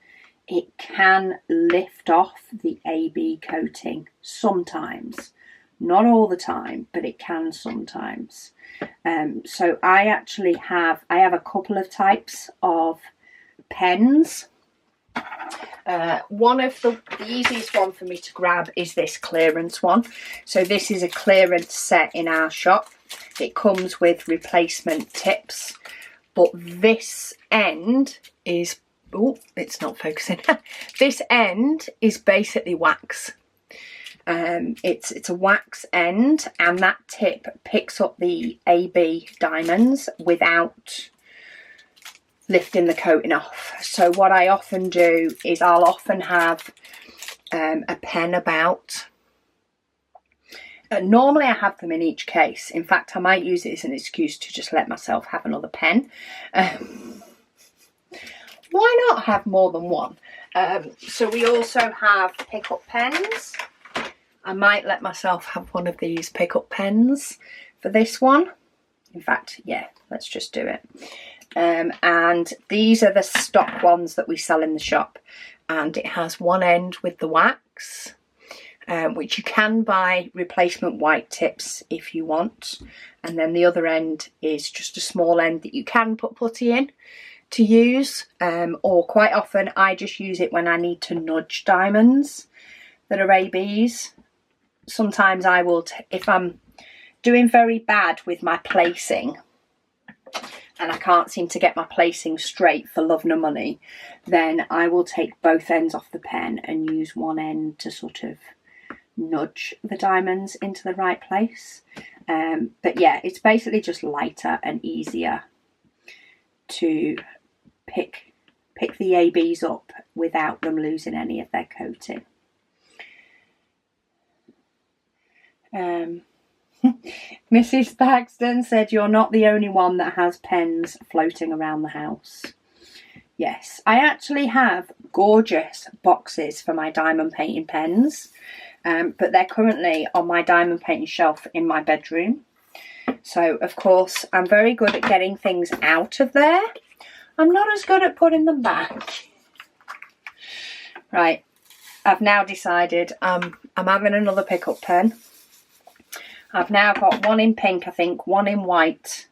it can lift off the AB coating sometimes. Not all the time, but it can sometimes. So I have a couple of types of pens. One of the easiest one for me to grab is this clearance one. So this is a clearance set in our shop. It comes with replacement tips, but this end is, oh, it's not focusing. This end is basically wax. It's a wax end, and that tip picks up the AB diamonds without lifting the coating off. So what I often do is I'll often have a pen about. Normally I have them in each case. In fact, I might use it as an excuse to just let myself have another pen. Why not have more than one? So we also have pickup pens. I might let myself have one of these pickup pens for this one. In fact, yeah, let's just do it. And these are the stock ones that we sell in the shop. And it has one end with the wax, which you can buy replacement white tips if you want. And then the other end is just a small end that you can put putty in to use. Or quite often I just use it when I need to nudge diamonds that are ABs. Sometimes I will, if I'm doing very bad with my placing and I can't seem to get my placing straight for love nor money, then I will take both ends off the pen and use one end to sort of nudge the diamonds into the right place. But yeah, it's basically just lighter and easier to pick the ABs up without them losing any of their coating. Mrs. Thaxton said, "You're not the only one that has pens floating around the house." Yes, I actually have gorgeous boxes for my diamond painting pens, but they're currently on my diamond painting shelf in my bedroom. So, of course, I'm very good at getting things out of there. I'm not as good at putting them back. Right, I've now decided I'm having another pickup pen. I've now got one in pink, I think, one in white,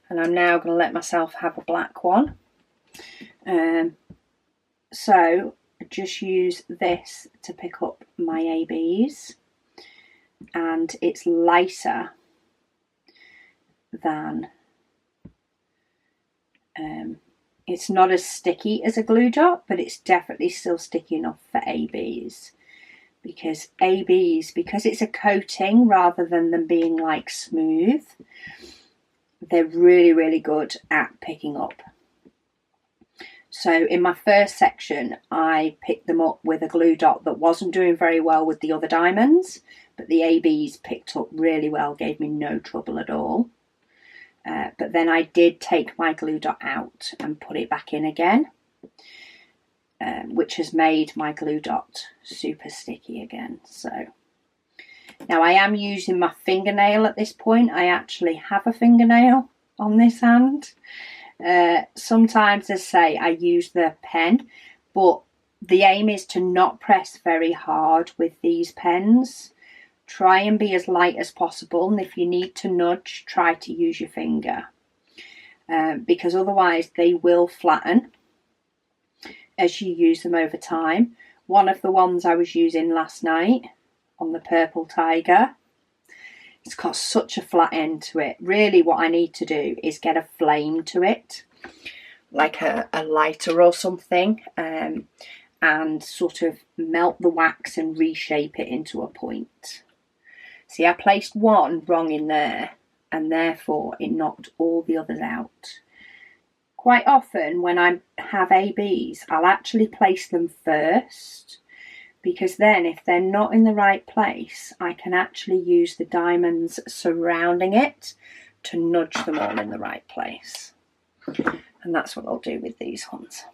and I'm now going to let myself have a black one. So I just use this to pick up my ABs, and it's lighter than, it's not as sticky as a glue dot, but it's definitely still sticky enough for ABs. Because ABs, because it's a coating rather than them being like smooth, they're really, really good at picking up. So in my first section, I picked them up with a glue dot that wasn't doing very well with the other diamonds, but the ABs picked up really well, gave me no trouble at all. But then I did take my glue dot out and put it back in again. Which has made my glue dot super sticky again. So now I am using my fingernail at this point. I actually have a fingernail on this hand. Sometimes, as I say, I use the pen, but the aim is to not press very hard with these pens. Try and be as light as possible, and if you need to nudge, try to use your finger, because otherwise they will flatten as you use them over time. One of the ones I was using last night on the Purple Tiger, it's got such a flat end to it. Really what I need to do is get a flame to it, like a lighter or something, and sort of melt the wax and reshape it into a point. See, I placed one wrong in there, and therefore it knocked all the others out. Quite often when I have ABs, I'll actually place them first, because then if they're not in the right place, I can actually use the diamonds surrounding it to nudge them all in the right place. And that's what I'll do with these ones.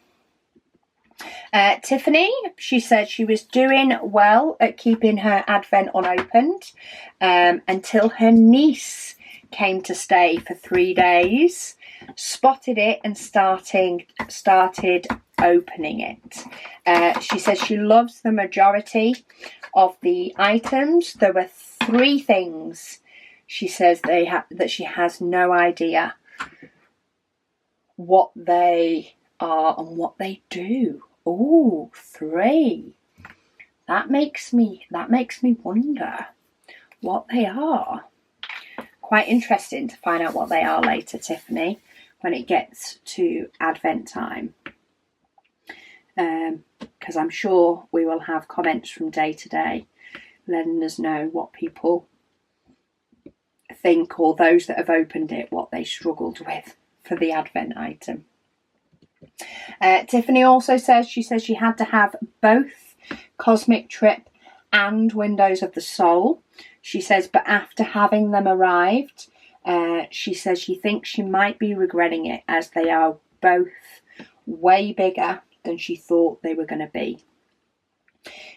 Tiffany, she said she was doing well at keeping her Advent unopened until her niece came to stay for 3 days, spotted it and started opening it. She says she loves the majority of the items. There were 3 things she says that she has no idea what they are and what they do. Oh, 3. That makes me wonder what they are. Quite interesting to find out what they are later, Tiffany, when it gets to Advent time. Because I'm sure we will have comments from day to day. letting us know what people think, or those that have opened it, what they struggled with for the Advent item. Tiffany also says, she had to have both Cosmic Trip and Windows of the Soul. She says, but after having them arrived, she says she thinks she might be regretting it, as they are both way bigger than she thought they were going to be.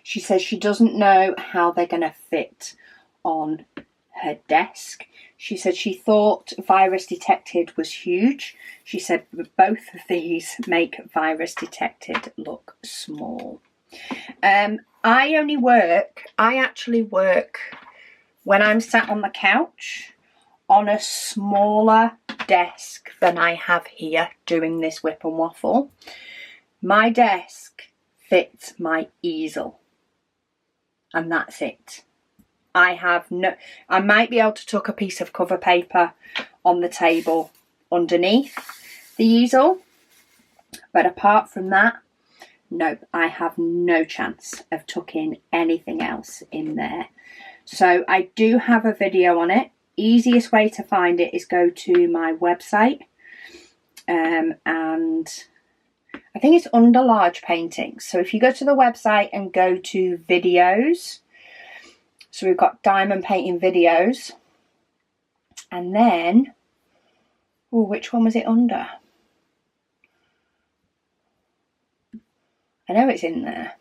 She says she doesn't know how they're going to fit on her desk. She said she thought Virus Detected was huge. She said both of these make Virus Detected look small. I actually work when I'm sat on the couch on a smaller desk than I have here doing this WIP and Waffle. My desk fits my easel, and that's it. I might be able to tuck a piece of cover paper on the table underneath the easel, but apart from that, no, I have no chance of tucking anything else in there. So I do have a video on it. Easiest way to find it is go to my website, and I think it's under large paintings. So if you go to the website and go to videos, so we've got diamond painting videos, and then, oh, which one was it under? I know it's in there.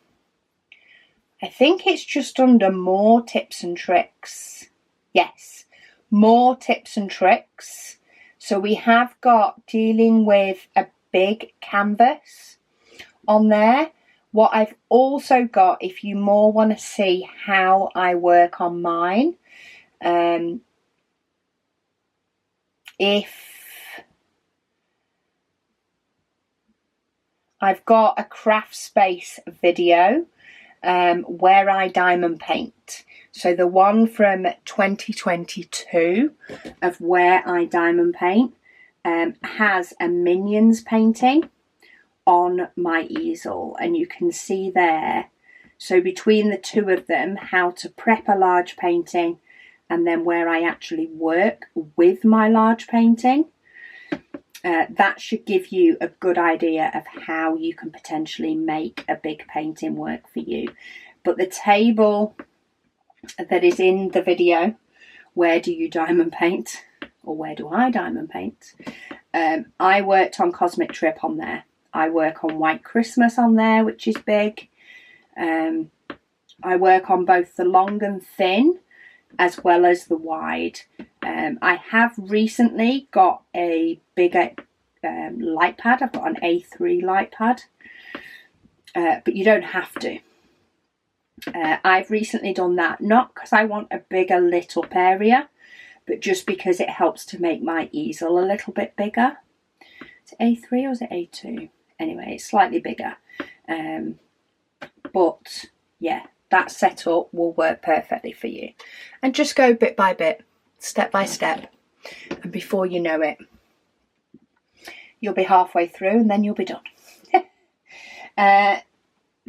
I think it's just under more tips and tricks. Yes, more tips and tricks. So we have got dealing with a big canvas on there. What I've also got, if you more want to see how I work on mine, if I've got a craft space video where I diamond paint. So the one from 2022 of where I diamond paint has a Minions painting on my easel, and you can see there, so between the two of them, how to prep a large painting and then where I actually work with my large painting. That should give you a good idea of how you can potentially make a big painting work for you. But the table that is in the video, where do you diamond paint, or where do I diamond paint, I worked on Cosmic Trip on there. I work on White Christmas on there, which is big. I work on both the long and thin as well as the wide. I have recently got a bigger light pad. I've got an A3 light pad, but you don't have to. I've recently done that, not because I want a bigger lit up area, but just because it helps to make my easel a little bit bigger. Is it A3 or is it A2? Anyway, it's slightly bigger. But yeah, that setup will work perfectly for you. And just go bit by bit, step by step. And before you know it, you'll be halfway through and then you'll be done.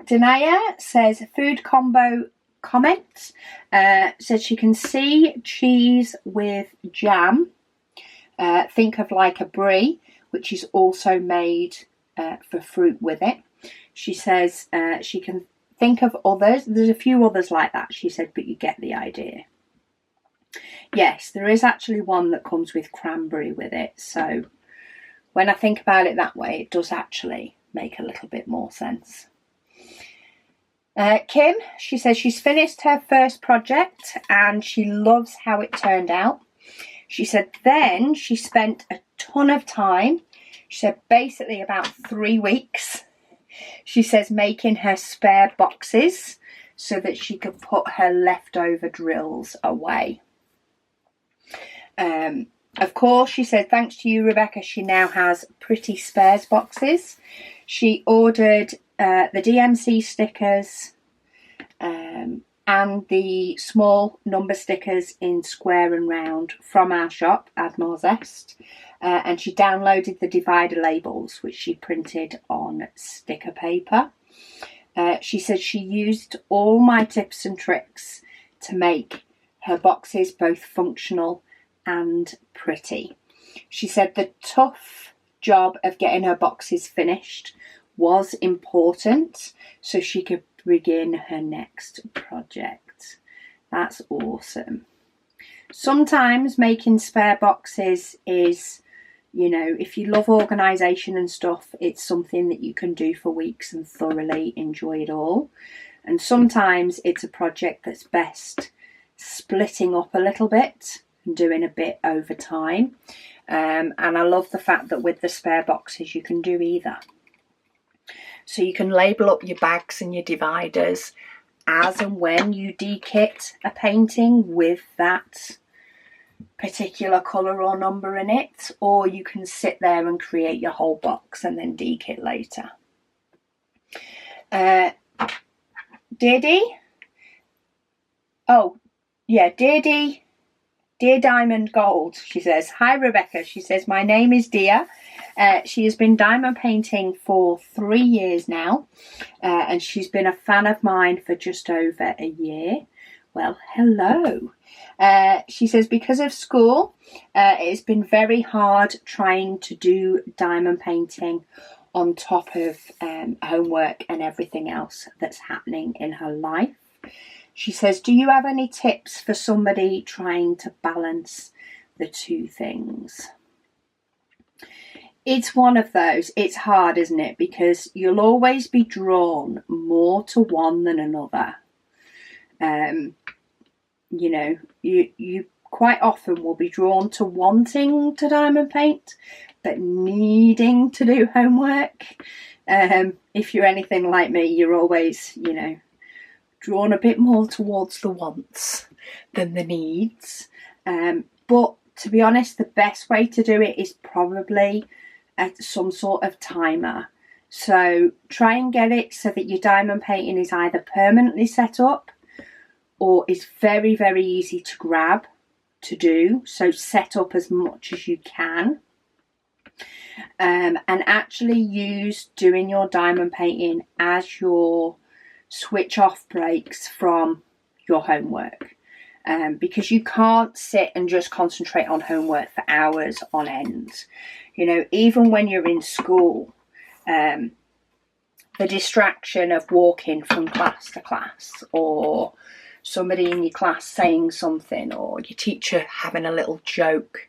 Denia says, food combo comments. Says she can see cheese with jam. Think of like a brie, which is also made for fruit with it. She says she can think of others. There's a few others like that, she said, but you get the idea. Yes, there is actually one that comes with cranberry with it. So when I think about it that way, it does actually make a little bit more sense. Kim, she says she's finished her first project and she loves how it turned out. She said then she spent a ton of time, she said basically about 3 weeks, she says, making her spare boxes so that she could put her leftover drills away. Of course, she said, thanks to you, Rebecca, she now has pretty spares boxes. She ordered the DMC stickers and the small number stickers in square and round from our shop, Admore Zest. And she downloaded the divider labels, which she printed on sticker paper. She said she used all my tips and tricks to make her boxes both functional and pretty. She said the tough job of getting her boxes finished was important so she could begin her next project. That's awesome. Sometimes making spare boxes is, you know, if you love organisation and stuff, it's something that you can do for weeks and thoroughly enjoy it all. And sometimes it's a project that's best splitting up a little bit and doing a bit over time. And I love the fact that with the spare boxes you can do either. So you can label up your bags and your dividers as and when you dekit a painting with that particular colour or number in it, or you can sit there and create your whole box and then dekit later. Dear Diamond Gold, she says, hi Rebecca. She says, my name is Dia. She has been diamond painting for 3 years now, and she's been a fan of mine for just over a year. Well, hello. She says, because of school, it's been very hard trying to do diamond painting on top of homework and everything else that's happening in her life. She says, do you have any tips for somebody trying to balance the two things? It's one of those. It's hard, isn't it? Because you'll always be drawn more to one than another. You know, you quite often will be drawn to wanting to diamond paint, but needing to do homework. If you're anything like me, you're always, you know, drawn a bit more towards the wants than the needs. But to be honest, the best way to do it is probably some sort of timer. So try and get it so that your diamond painting is either permanently set up or is very, very easy to grab to do. So set up as much as you can. And actually use doing your diamond painting as your switch off breaks from your homework. Because you can't sit and just concentrate on homework for hours on end. You know, even when you're in school, the distraction of walking from class to class, or somebody in your class saying something, or your teacher having a little joke,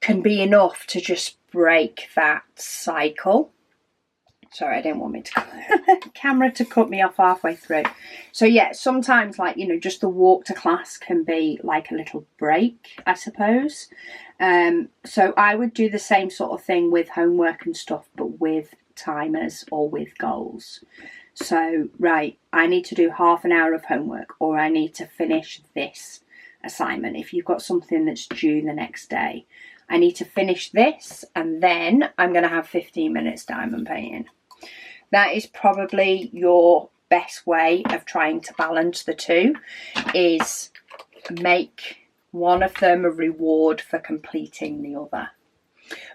can be enough to just break that cycle. Sorry, I didn't want the camera to cut me off halfway through. So yeah, sometimes, like, you know, just the walk to class can be like a little break, I suppose. So I would do the same sort of thing with homework and stuff, but with timers or with goals. So, right, I need to do half an hour of homework, or I need to finish this assignment. If you've got something that's due the next day, I need to finish this, and then I'm going to have 15 minutes diamond painting. That is probably your best way of trying to balance the two, is make one of them a reward for completing the other.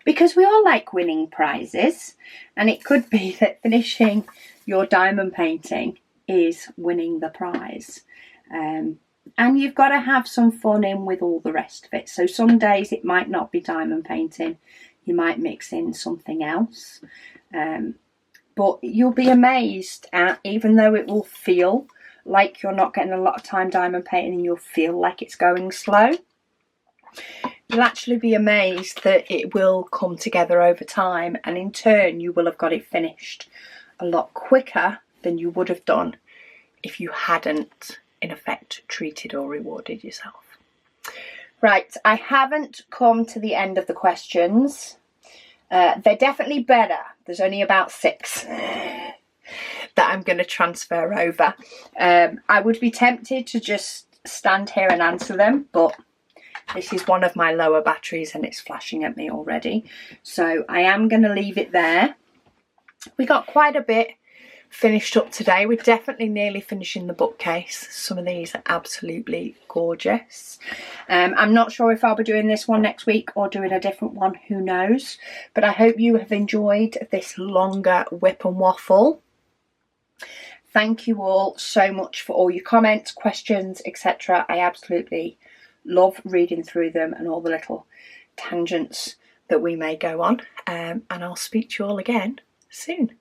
Because we all like winning prizes, and it could be that finishing your diamond painting is winning the prize. And you've got to have some fun in with all the rest of it. So some days it might not be diamond painting. You might mix in something else. But you'll be amazed at, even though it will feel like you're not getting a lot of time diamond painting and you'll feel like it's going slow, you'll actually be amazed that it will come together over time, and in turn you will have got it finished a lot quicker than you would have done if you hadn't, in effect, treated or rewarded yourself. Right, I haven't come to the end of the questions. They're definitely better. There's only about 6 that I'm going to transfer over. I would be tempted to just stand here and answer them, but this is one of my lower batteries and it's flashing at me already. So I am going to leave it there. We got quite a bit finished up today. We're definitely nearly finishing the bookcase. Some of these are absolutely gorgeous. I'm not sure if I'll be doing this one next week or doing a different one, who knows, but I hope you have enjoyed this longer WIP and Waffle. Thank you all so much for all your comments, questions, etc. I absolutely love reading through them and all the little tangents that we may go on. And I'll speak to you all again soon.